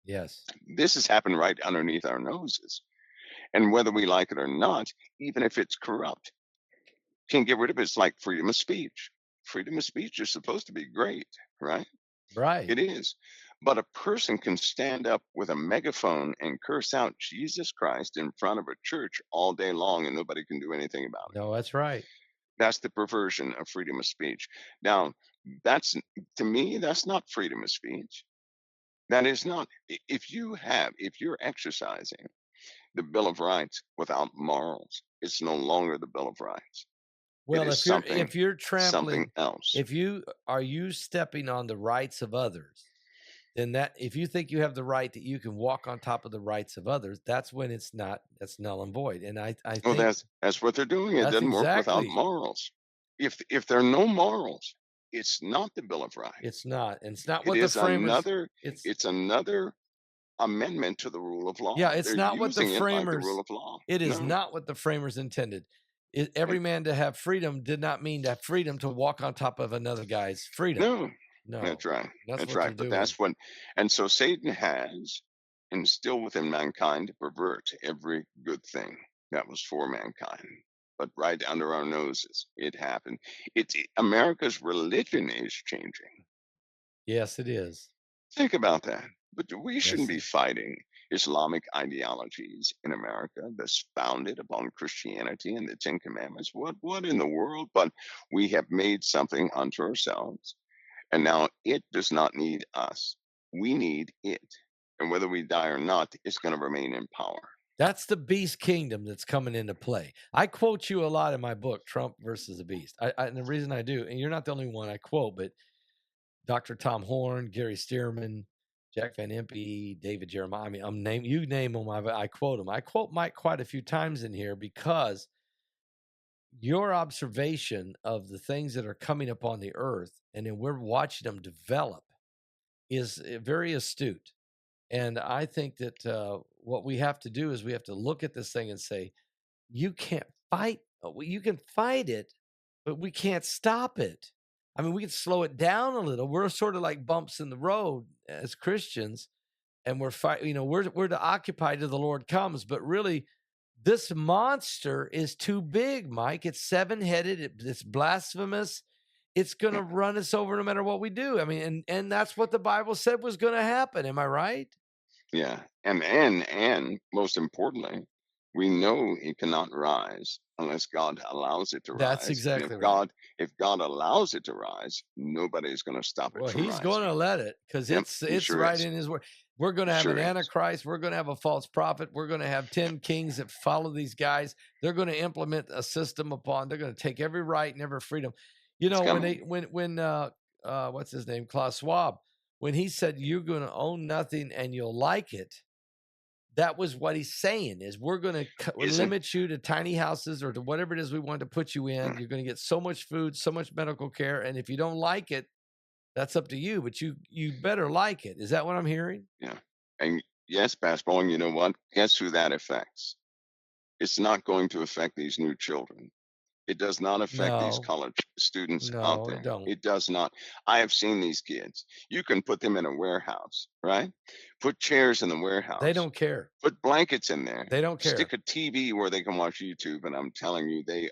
Yes. This has happened right underneath our noses. And whether we like it or not, even if it's corrupt, can't get rid of it. It's like freedom of speech. Freedom of speech is supposed to be great, right? Right. It is. But a person can stand up with a megaphone and curse out Jesus Christ in front of a church all day long and nobody can do anything about it. No, that's right. That's the perversion of freedom of speech. Now, that's, to me, that's not freedom of speech. That is not. If you're exercising the Bill of Rights without morals, it's no longer the Bill of Rights. Well, It is if you're something trampling, else. if you are you stepping on the rights of others, then that if you think you have the right that you can walk on top of the rights of others, that's when that's null and void. And I Well, think that's what they're doing. It that's doesn't work without exactly morals. If there are no morals, it's not the Bill of Rights. it's not. And it's not It what the is framers it's another amendment to the rule of law. yeah, it's They're not what the using it like the framers rule of law. it is No. not what the framers intended. Every man to have freedom did not mean to have freedom to walk on top of another guy's freedom. No, No. that's right. That's That's what right. they're But doing. that's what, and so Satan has instilled within mankind to pervert every good thing that was for mankind. But right under our noses, it happened. America's religion is changing. Yes, it is. Think about that. But we shouldn't Yes. be fighting Islamic ideologies in America that's founded upon Christianity and the Ten Commandments. What in the world? But we have made something unto ourselves. And now it does not need us. We need it. And whether we die or not, it's going to remain in power. That's the beast kingdom that's coming into play. I quote you a lot in my book, Trump versus the Beast. And the reason I do, and you're not the only one I quote, but Dr. Tom Horn, Gary Stearman, Jack Van Impe, David Jeremiah. I mean, you name them, I quote them. I quote Mike quite a few times in here because your observation of the things that are coming upon the earth, and then we're watching them develop, is very astute. And I think that what we have to do is we have to look at this thing and say, you can't fight. You can fight it, but we can't stop it. I mean, we can slow it down a little. We're sort of like bumps in the road as Christians, and we're fighting. We're to occupy till the Lord comes. But really, this monster is too big, Mike. It's 7-headed. It's blasphemous. It's going to run us over no matter what we do. I mean, and that's what the Bible said was going to happen. Am I right? Yeah. And most importantly, we know it cannot rise unless God allows it to rise. That's exactly right. If God allows it to rise, nobody's going to stop it Well, from he's rising. going to let it because Yep, it's he sure right is. in his word. We're going to have Sure an is. antichrist. We're going to have a false prophet. We're going to have 10 kings that follow these guys. They're going to implement a system they're going to take every right and every freedom. It's When what's his name? Klaus Schwab, when he said you're going to own nothing and you'll like it, that was what he's saying is we're going to limit you to tiny houses or to whatever it is we want to put you in. You're going to get so much food, so much medical care. And if you don't like it, that's up to you, but you better like it. Is that what I'm hearing? Yeah. And yes, Basketball, and you know what? Guess who that affects? It's not going to affect these new children. It does not affect these No. college students No, out there. it don't. It does not. I have seen these kids. You can put them in a warehouse, right? Put chairs in the warehouse. They don't care. Put blankets in there. They don't care. Stick a TV where they can watch YouTube, and I'm telling you, They're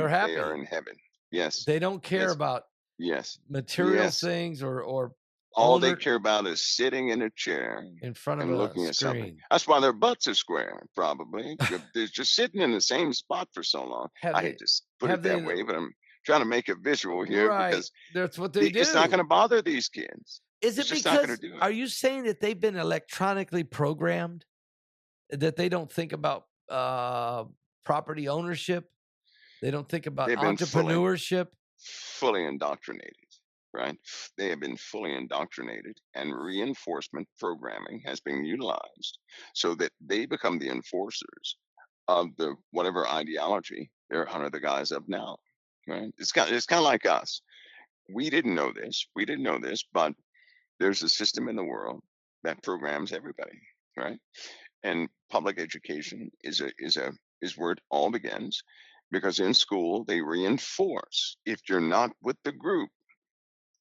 happy. They are in heaven. Yes. They don't care Yes. about Yes. material Yes. things or All they care about is sitting in a chair in front of and a looking at something. screen. That's why their butts are square, probably. They're just sitting in the same spot for so long. I hate to put it that way, but I'm trying to make a visual here because that's what they do. It's not going to bother these kids. Is it It's just not gonna because do it. are you saying that they've been electronically programmed, that they don't think about property ownership? They don't think about They've been entrepreneurship? fully indoctrinated, right? They have been fully indoctrinated, and reinforcement programming has been utilized so that they become the enforcers of the whatever ideology they're under the guise of now, right? It's kind of like us. We didn't know this, but there's a system in the world that programs everybody, right? And public education is where it all begins, because in school they reinforce if you're not with the group,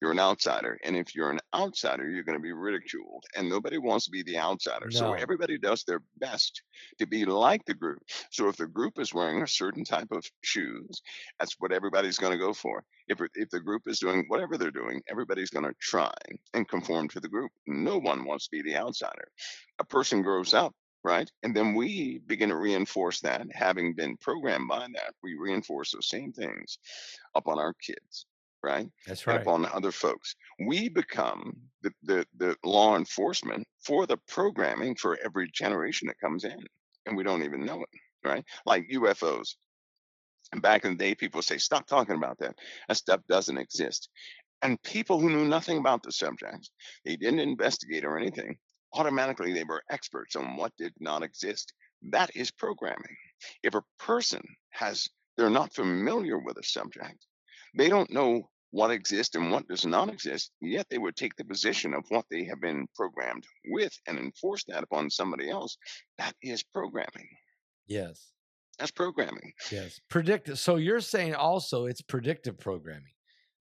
You're an outsider. And if you're an outsider, you're going to be ridiculed. And nobody wants to be the outsider. So No. everybody does their best to be like the group. So if the group is wearing a certain type of shoes, that's what everybody's going to go for. If the group is doing whatever they're doing, everybody's going to try and conform to the group. No one wants to be the outsider. A person grows up, right? And then we begin to reinforce that. Having been programmed by that, we reinforce those same things upon our kids, right? That's And right. upon other folks. We become the law enforcement for the programming for every generation that comes in. And we don't even know it, right? Like UFOs. And back in the day, people say, stop talking about that. That stuff doesn't exist. And people who knew nothing about the subject, they didn't investigate or anything, automatically they were experts on what did not exist. That is programming. If a person they're not familiar with a subject, they don't know what exists and what does not exist, yet they would take the position of what they have been programmed with and enforce that upon somebody else. That is programming. Yes. That's programming. Yes. Predictive. So you're saying also it's predictive programming.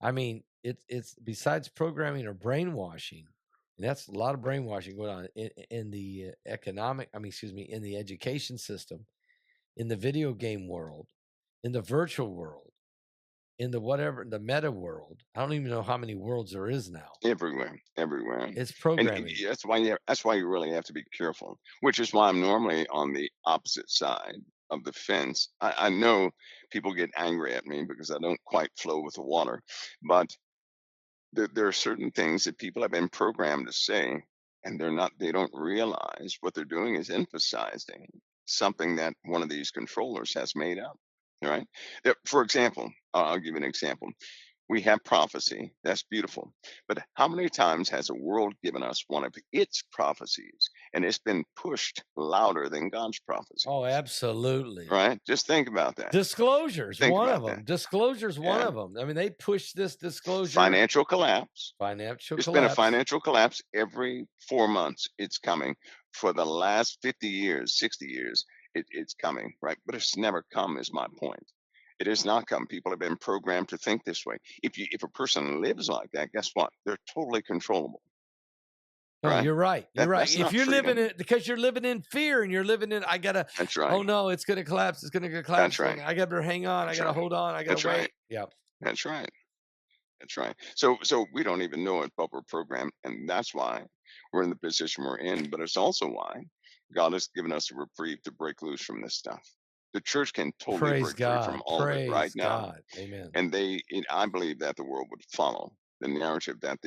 I mean, it's besides programming or brainwashing, and that's a lot of brainwashing going on in the in the education system, in the video game world, in the virtual world, in the meta world. I don't even know how many worlds there is now. Everywhere. It's And programming. that's why you really have to be careful, which is why I'm normally on the opposite side of the fence. I know people get angry at me because I don't quite flow with the water, but there are certain things that people have been programmed to say, and they don't realize what they're doing is emphasizing something that one of these controllers has made up. Right? For example, I'll give you an example. We have prophecy. That's beautiful. But how many times has the world given us one of its prophecies and it's been pushed louder than God's prophecy? Oh, absolutely. Right? Just think about that. Disclosure's Think one about of them. that. Disclosure's one Yeah. of them. I mean, they push this disclosure. Financial collapse. Financial It's collapse. been a financial collapse every 4 months. It's coming for the last 50 years, 60 years. It's coming, right? But it's never come, is my point. It has not come. People have been programmed to think this way. If a person lives like that, guess what? They're totally controllable. No, Right? you're right. You're right. That's If not you're living freedom. because you're living in fear and you're living in, That's right. oh no, it's going to collapse. It's going to collapse. That's right. I got to hang on. That's I got to right. hold on. I got That's to wait. right. Yeah. That's right. That's right. So we don't even know it, but we're programmed, and that's why we're in the position we're in. But it's also why God has given us a reprieve to break loose from this stuff. The church can totally Praise break God. free from all of it right Praise now. God. Amen. And I believe that the world would follow the narrative that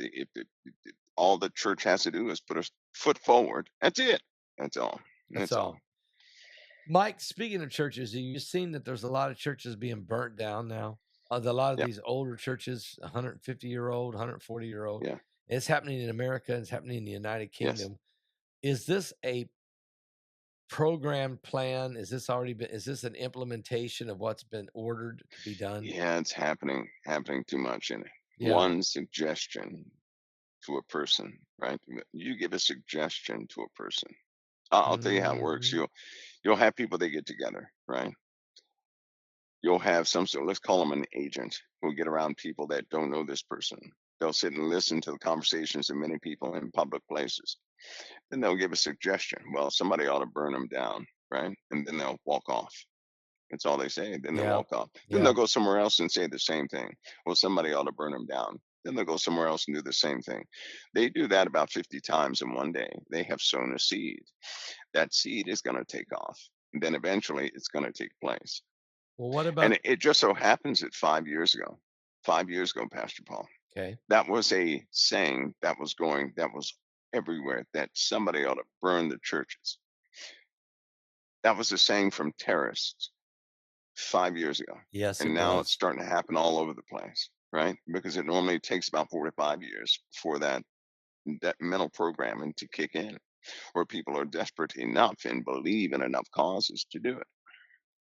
all the church has to do is put a foot forward. That's it. That's all. That's all. Mike, speaking of churches, have you seen that there's a lot of churches being burnt down now? A lot of Yep. these older churches, 150-year-old, 140-year-old. Yeah. It's happening in America. It's happening in the United Kingdom. Yes. Is this a program plan? Is this an implementation of what's been ordered to be done? Yeah, it's happening too much in it. Yeah. One suggestion to a person, right? You give a suggestion to a person. I'll tell you how it works. You'll have people that get together, right? You'll have let's call them an agent who'll get around people that don't know this person. They'll sit and listen to the conversations of many people in public places. Then they'll give a suggestion. Well, somebody ought to burn them down, right? And then they'll walk off. That's all they say. Then they'll walk off. Then they'll go somewhere else and say the same thing. Well, somebody ought to burn them down. Then they'll go somewhere else and do the same thing. They do that about 50 times in one day. They have sown a seed. That seed is going to take off. And then eventually it's going to take place. Well, what about? And it just so happens that 5 years ago, Pastor Paul, okay, that was a saying that was everywhere, that somebody ought to burn the churches. That was a saying from terrorists 5 years ago. Yes, and now it's starting to happen all over the place, right? Because it normally takes about 4 to 5 years for that mental programming to kick in, where people are desperate enough and believe in enough causes to do it.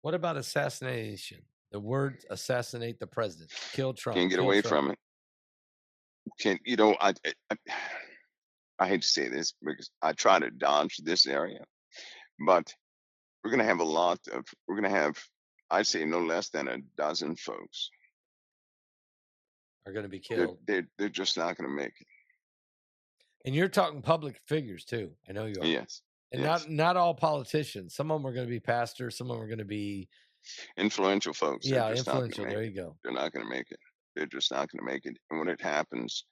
What about assassination? The word assassinate the president, kill Trump. Can't get away from it. I hate to say this because I try to dodge this area, but we're going to have, I'd say, no less than a dozen folks are going to be killed. They're just not going to make it. And you're talking public figures too. I know you are. Yes. And yes. not all politicians. Some of them are going to be pastors. Some of them are going to be influential folks. Yeah, They're just not influential. gonna There make you go. They're not going to make it. They're just not going to make it. And when it happens,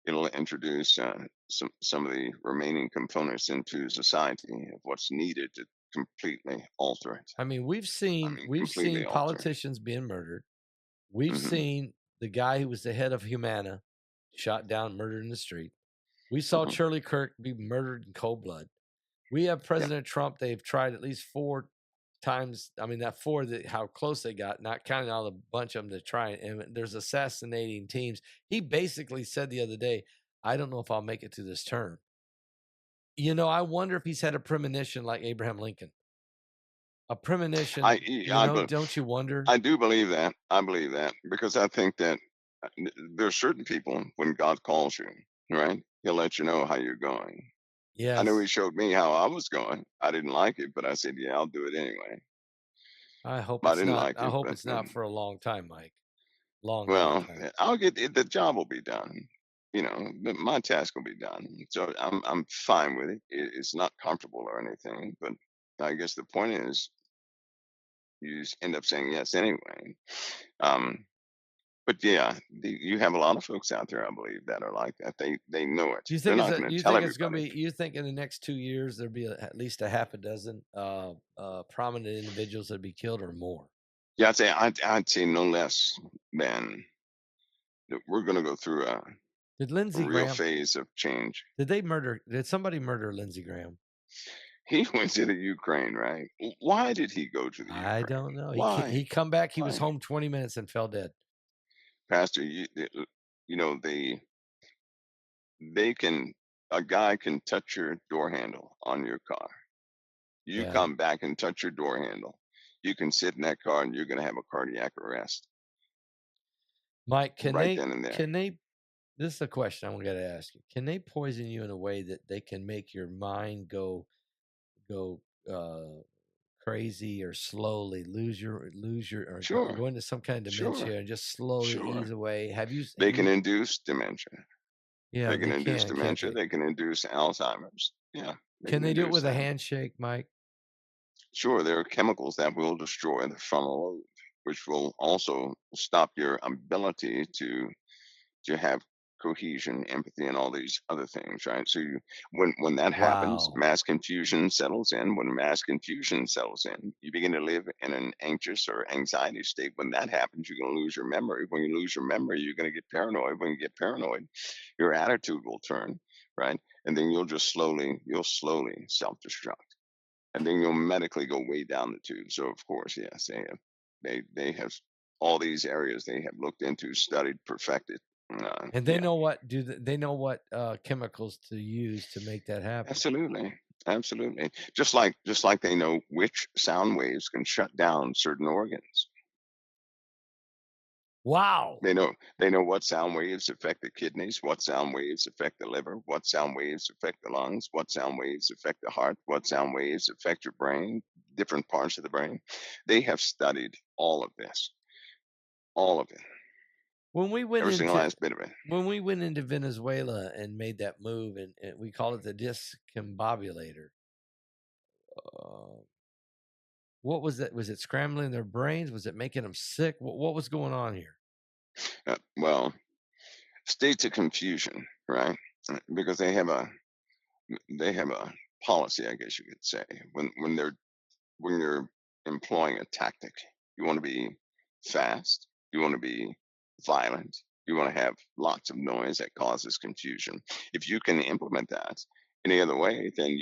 it'll introduce some of the remaining components into society of what's needed to completely alter it. I mean, we've seen completely alter it. politicians being murdered. We've Mhm. seen the guy who was the head of Humana shot down, murdered in the street. We saw Mhm. Charlie Kirk be murdered in cold blood. We have President Trump. They've tried at least 4 times. I mean, that 4, how close they got, not counting all the bunch of them to try. And there's assassinating teams. He basically said the other day, I don't know if I'll make it to this term. You know, I wonder if he's had a premonition like Abraham Lincoln. A premonition, don't you wonder? I do believe that. I believe that because I think that there's certain people when God calls you, right? He'll let you know how you're going. Yes. I know he showed me how I was going. I didn't like it, but I said, "Yeah, I'll do it anyway." I hope I it's didn't not. like I it, hope but it's not for a long time, Mike. Long time. I'll get it. The job will be done. You know, my task will be done. So I'm fine with it. It's not comfortable or anything, but I guess the point is, you just end up saying yes anyway. But yeah, you have a lot of folks out there, I believe, that are like that. They know it. Do you They're think not going to tell it's going to everybody. be? You think in the next 2 years there'll be at least a half a dozen prominent individuals that be killed or more? Yeah, I'd say no less than that we're going to go through a Did Lindsey real Graham phase of change. Did somebody murder Lindsey Graham? He went to the Ukraine, right? Why did he go to the Ukraine? I don't know. Why? He come back. He Why? was home 20 minutes and fell dead. Pastor, they can, a guy can touch your door handle on your car. You come back and touch your door handle. You can sit in that car and you're going to have a cardiac arrest. Mike, can then they, this is a question I'm going to ask you. Can they poison you in a way that they can make your mind go crazy or slowly lose your or Sure. go into some kind of dementia and just slowly ease away? They can induce dementia. Yeah, they can induce dementia. They can induce Alzheimer's. Yeah. Can they do it with a handshake, Mike? Sure. There are chemicals that will destroy the frontal lobe, which will also stop your ability to have cohesion, empathy, and all these other things, right? So when that happens, mass confusion settles in. When mass confusion settles in, you begin to live in an anxious or anxiety state. When that happens, you're going to lose your memory. When you lose your memory, you're going to get paranoid. When you get paranoid, your attitude will turn, right? And then you'll slowly self-destruct. And then you'll medically go way down the tube. So of course, yes, they have all these areas they have looked into, studied, perfected. And they know what they know what chemicals to use to make that happen. Absolutely. Just like they know which sound waves can shut down certain organs. Wow. They know what sound waves affect the kidneys, what sound waves affect the liver, what sound waves affect the lungs, what sound waves affect the heart, what sound waves affect your brain, different parts of the brain. They have studied all of this. All of it. When we went every single last bit of it. When we went into Venezuela and made that move, and we call it the discombobulator. What was that? Was it scrambling their brains? Was it making them sick? What was going on here? Well, states of confusion, right? Because they have a policy, I guess you could say, when you're employing a tactic, you want to be fast, you want to be violent, you want to have lots of noise that causes confusion. If you can implement that any other way, then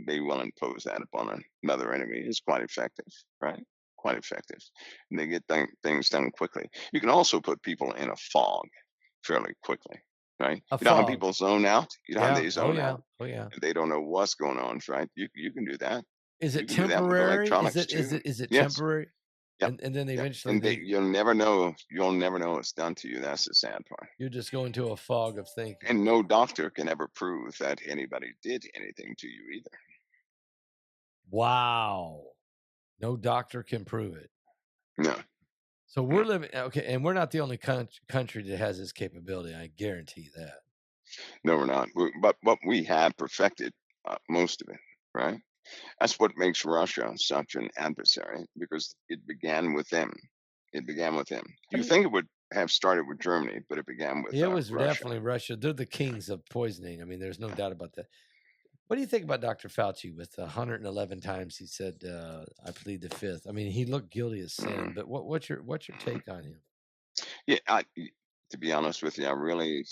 they will impose that upon another enemy. It's quite effective, right? Quite effective. And they get things done quickly. You can also put people in a fog fairly quickly, right? You know how people zone out? You know how they zone out? Oh yeah. They don't know what's going on, right? You can do that. Is it temporary? Is it temporary? Yep. And then eventually you'll never know it's done to you. That's the sad part. You just go into a fog of thinking. And no doctor can ever prove that anybody did anything to you either. Wow. No doctor can prove it. No. So we're living okay, and we're not the only country that has this capability. I guarantee that. No, we're not. But we have perfected most of it, right? That's what makes Russia such an adversary, because it began with them. It began with them. You think it would have started with Germany, but it began with It was Russia. definitely Russia. They're the kings of poisoning. I mean, there's no doubt about that. What do you think about Dr. Fauci with 111 times he said, I plead the fifth? I mean, he looked guilty as sin, but what's your take on him? Yeah, to be honest with you, I really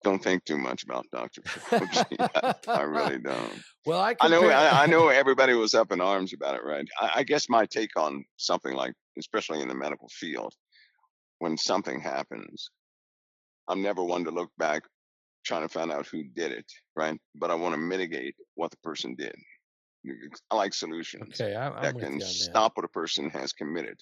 don't think too much about Dr. Fauci. I really don't. Well, I know everybody was up in arms about it, right? I guess my take on something like, especially in the medical field, when something happens, I'm never one to look back trying to find out who did it, right? But I want to mitigate what the person did. I like solutions that can stop what a person has committed,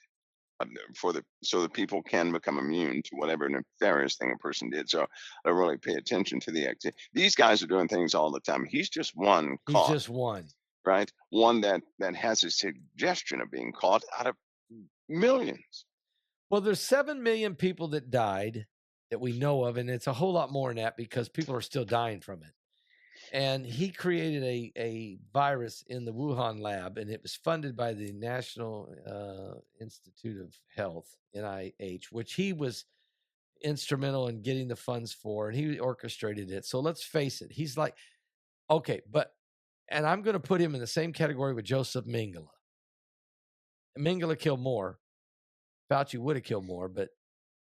so that people can become immune to whatever nefarious thing a person did. So I really pay attention to the activity. These guys are doing things all the time. He's just one caught. He's just one, right? One that has a suggestion of being caught out of millions. Well, there's 7 million people that died that we know of, and it's a whole lot more than that because people are still dying from it. And he created a virus in the Wuhan lab, and it was funded by the National Institute of Health, NIH, which he was instrumental in getting the funds for, and he orchestrated it. So let's face it, he's like, okay, and I'm going to put him in the same category with Joseph Mengele. Mengele killed more. Fauci would have killed more, but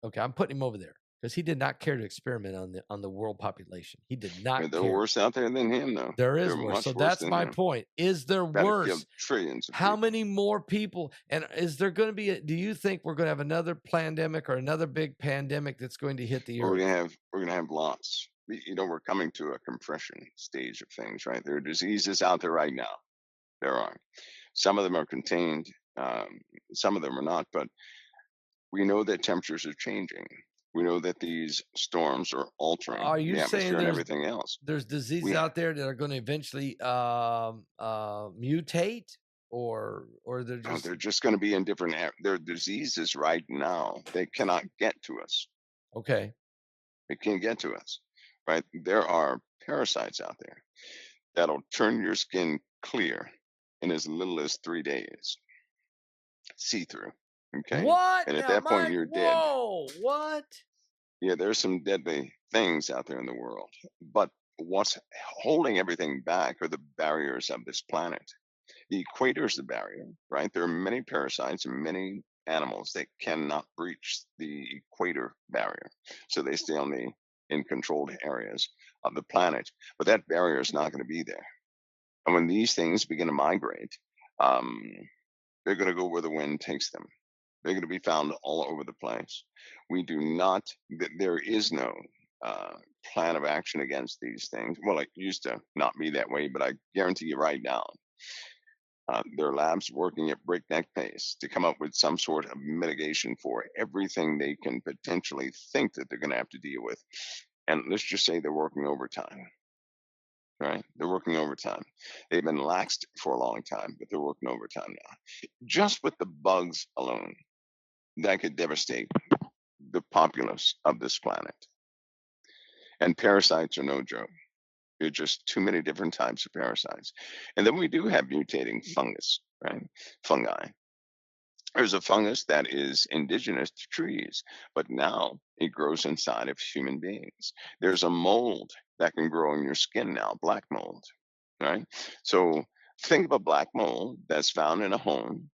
okay, I'm putting him over there because he did not care to experiment on the world population. He did not care. There are worse out there than him, though. There is worse. So that's my point. Is there worse? Trillions of How people. many more people? And is there going to be? Do you think we're going to have another pandemic or another big pandemic that's going to hit the earth? We're gonna have lots. We're coming to a compression stage of things, right? There are diseases out there right now. There are. Some of them are contained. Some of them are not. But we know that temperatures are changing. We know that these storms are altering the atmosphere and everything else. There's diseases out there that are going to eventually mutate, or they're just going to be in different. There are diseases right now. They cannot get to us. Okay. They can't get to us, right? There are parasites out there that'll turn your skin clear in as little as 3 days. See-through. Okay. What? And at that point, you're dead. Whoa! What? Yeah, there's some deadly things out there in the world, but what's holding everything back are the barriers of this planet. The equator is the barrier, right? There are many parasites and many animals that cannot breach the equator barrier, so they stay in controlled areas of the planet. But that barrier is not going to be there, and when these things begin to migrate, they're going to go where the wind takes them. They're going to be found all over the place. There is no plan of action against these things. Well, it used to not be that way, but I guarantee you right now, there are labs working at breakneck pace to come up with some sort of mitigation for everything they can potentially think that they're going to have to deal with. And let's just say they're working overtime. Right? They're working overtime. They've been laxed for a long time, but they're working overtime now. Just with the bugs alone, that could devastate the populace of this planet. And parasites are no joke. There are just too many different types of parasites. And then we do have mutating fungus, right? Fungi. There's a fungus that is indigenous to trees, but now it grows inside of human beings. There's a mold that can grow in your skin now, black mold, right? So think of a black mold that's found in a home,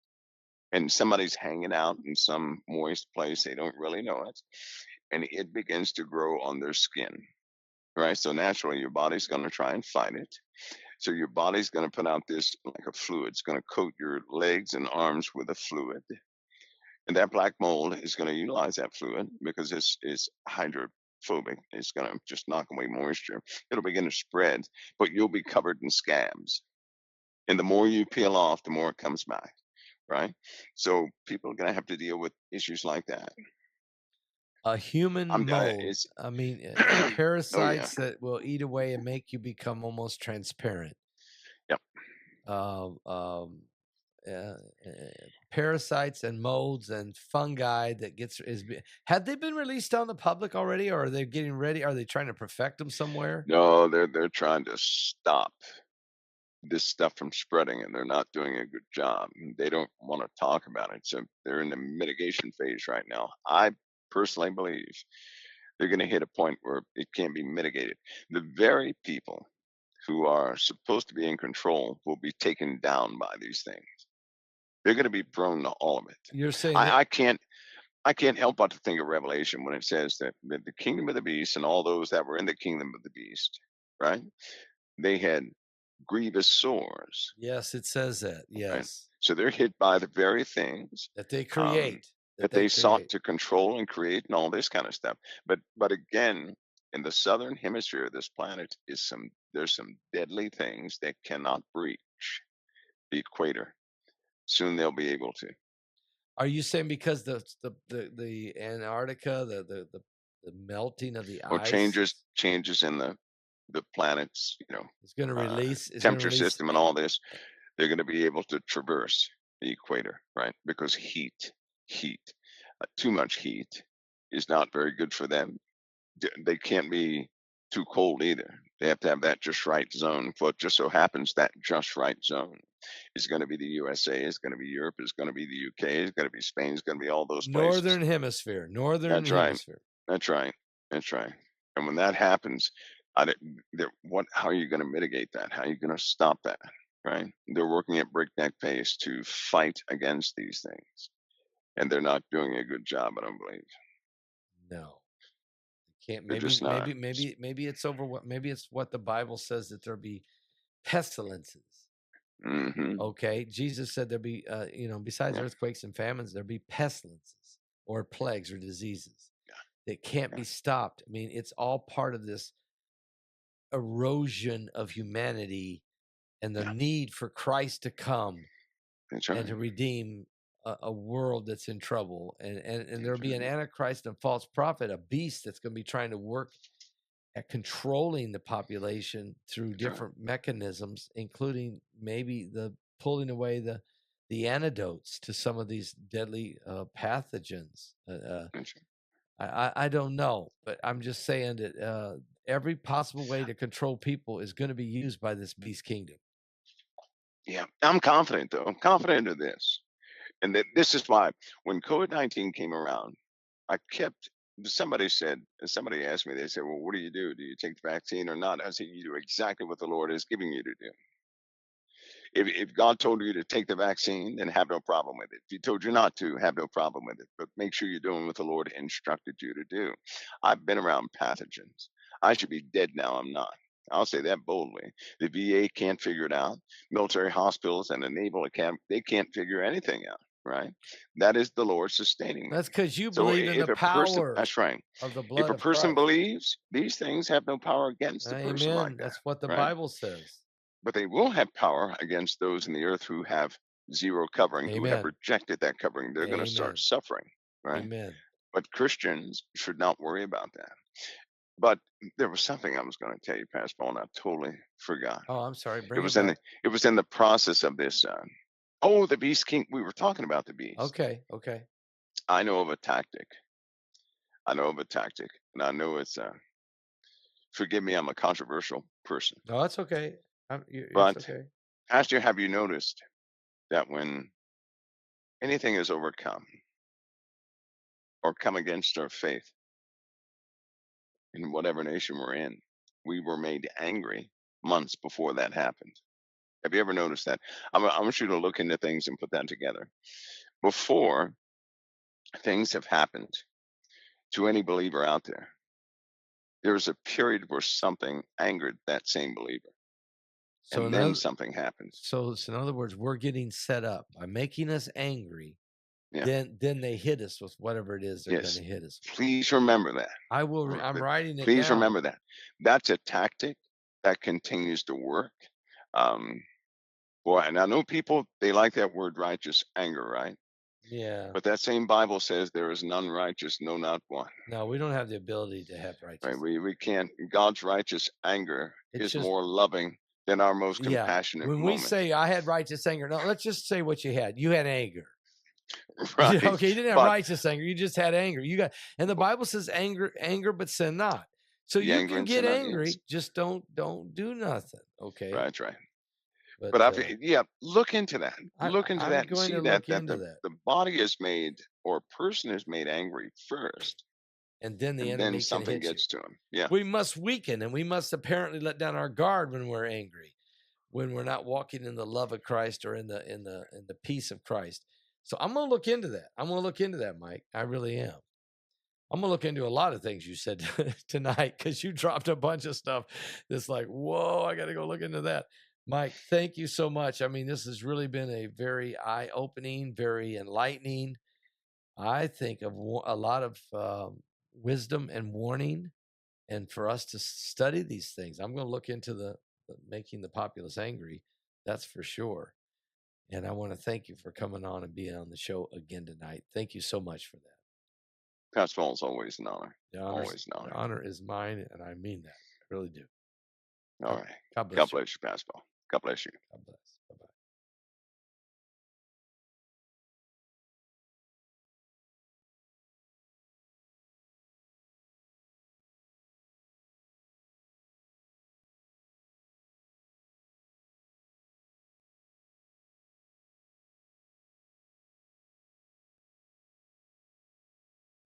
and somebody's hanging out in some moist place, they don't really know it, and it begins to grow on their skin, right? So naturally, your body's going to try and fight it. So your body's going to put out this like a fluid. It's going to coat your legs and arms with a fluid. And that black mold is going to utilize that fluid because it's hydrophobic. It's going to just knock away moisture. It'll begin to spread, but you'll be covered in scabs. And the more you peel off, the more it comes back, right? So people are going to have to deal with issues like that. A human mold. I mean, parasites that will eat away and make you become almost transparent. Yep. parasites and molds and fungi that have they been released on the public already, or are they getting ready? Are they trying to perfect them somewhere? No, they're trying to stop this stuff from spreading, and they're not doing a good job. They don't want to talk about it, so they're in the mitigation phase right now. I personally believe they're going to hit a point where it can't be mitigated. The very people who are supposed to be in control will be taken down by these things. They're going to be prone to all of it. You're saying I can't help but to think of Revelation when it says that the kingdom of the beast and all those that were in the kingdom of the beast, right? They had grievous sores. yes, it says that. Yes, right? So they're hit by the very things that they create. that they sought to control and create and all this kind of stuff. But again, in the southern hemisphere of this planet there's some deadly things that cannot breach the equator. Soon they'll be able to. Are you saying because the Antarctica, the melting of the or ice, changes in the planet's it's going to release temperature system and all this, they're going to be able to traverse the equator, right? Because heat, too much heat is not very good for them. They can't be too cold either. They have to have that just right zone. What just so happens that just right zone is going to be the USA, is going to be Europe, is going to be the UK, is going to be Spain, is going to be all those places. Northern hemisphere. That's right. And when that happens, how are you going to mitigate that? How are you going to stop that? Right? They're working at breakneck pace to fight against these things, and they're not doing a good job, I don't believe. No, can't. Maybe it's over. Maybe it's what the Bible says, that there be pestilences. Mm-hmm. Okay, Jesus said there be, besides earthquakes and famines, there be pestilences or plagues or diseases that can't be stopped. I mean, it's all part of this erosion of humanity and the need for Christ to come and to redeem a world that's in trouble. And there'll be an antichrist and false prophet, a beast that's going to be trying to work at controlling the population through different mechanisms, including maybe the pulling away the antidotes to some of these deadly pathogens. I don't know, but I'm just saying that every possible way to control people is going to be used by this beast kingdom. Yeah, I'm confident, though. I'm confident of this. And that this is why when COVID-19 came around, somebody asked me, they said, well, what do? Do you take the vaccine or not? I said, you do exactly what the Lord is giving you to do. If God told you to take the vaccine, then have no problem with it. If he told you not to, have no problem with it. But make sure you're doing what the Lord instructed you to do. I've been around pathogens. I should be dead now. I'm not. I'll say that boldly. The VA can't figure it out. Military hospitals and the Naval Academy, they can't figure anything out, right? That is the Lord sustaining me. That's because you believe in the power that's right. of the blood of Christ. If a person believes, these things have no power against a person like that. That's what the Bible says. But they will have power against those in the earth who have zero covering, who have rejected that covering. They're going to start suffering, right? Amen. But Christians should not worry about that. But there was something I was going to tell you, Pastor Paul, and I totally forgot. Oh, I'm sorry. It was in the process of this. The Beast King. We were talking about the beast. Okay. I know of a tactic, and I know it's. Forgive me, I'm a controversial person. No, that's okay. But okay. Pastor, have you noticed that when anything is overcome or come against our faith, in whatever nation we're in, we were made angry months before that happened. Have you ever noticed that? I want you to look into things and put that together. Before things have happened to any believer out there, there's a period where something angered that same believer. And then something happens. So in other words, we're getting set up by making us angry. Yeah. Then they hit us with whatever it is they're going to hit us with. Please remember that. I will. I'm writing it Please down. remember that. That's a tactic that continues to work. And I know people, they like that word righteous anger, right? Yeah. But that same Bible says there is none righteous, no, not one. No, we don't have the ability to have righteousness. Right? We can't. God's righteous anger is more loving in our most Yeah. compassionate When we moments. say I had righteous anger, no, let's just say what you had. You had anger. Right. Okay, you didn't have But righteous anger. You just had anger. And the Bible says anger, but sin not. So the you anger can and get sin not, angry, yes. just don't do nothing. Okay. Right. But But look into that. Look into I'm that and going see to that look into that. the body is made, or a person is made angry first, And then the and enemy then can something hit you. gets to him. Yeah. We must weaken, and we must apparently let down our guard when we're angry, when we're not walking in the love of Christ or in the peace of Christ. So I'm going to look into that. I'm going to look into that, Mike. I really am. I'm going to look into a lot of things you said tonight, because you dropped a bunch of stuff that's like, whoa, I got to go look into that. Mike, thank you so much. I mean, this has really been a very eye-opening, very enlightening, I think, of a lot of wisdom and warning, and for us to study these things. I'm going to look into the making the populace angry. That's for sure. And I want to thank you for coming on and being on the show again tonight. Thank you so much for that. Pastor Paul, is always an honor. Always an honor. The honor is mine, and I mean that. I really do. All right. God bless God you. bless you, Pastor Paul. God bless you. God bless. Bye-bye.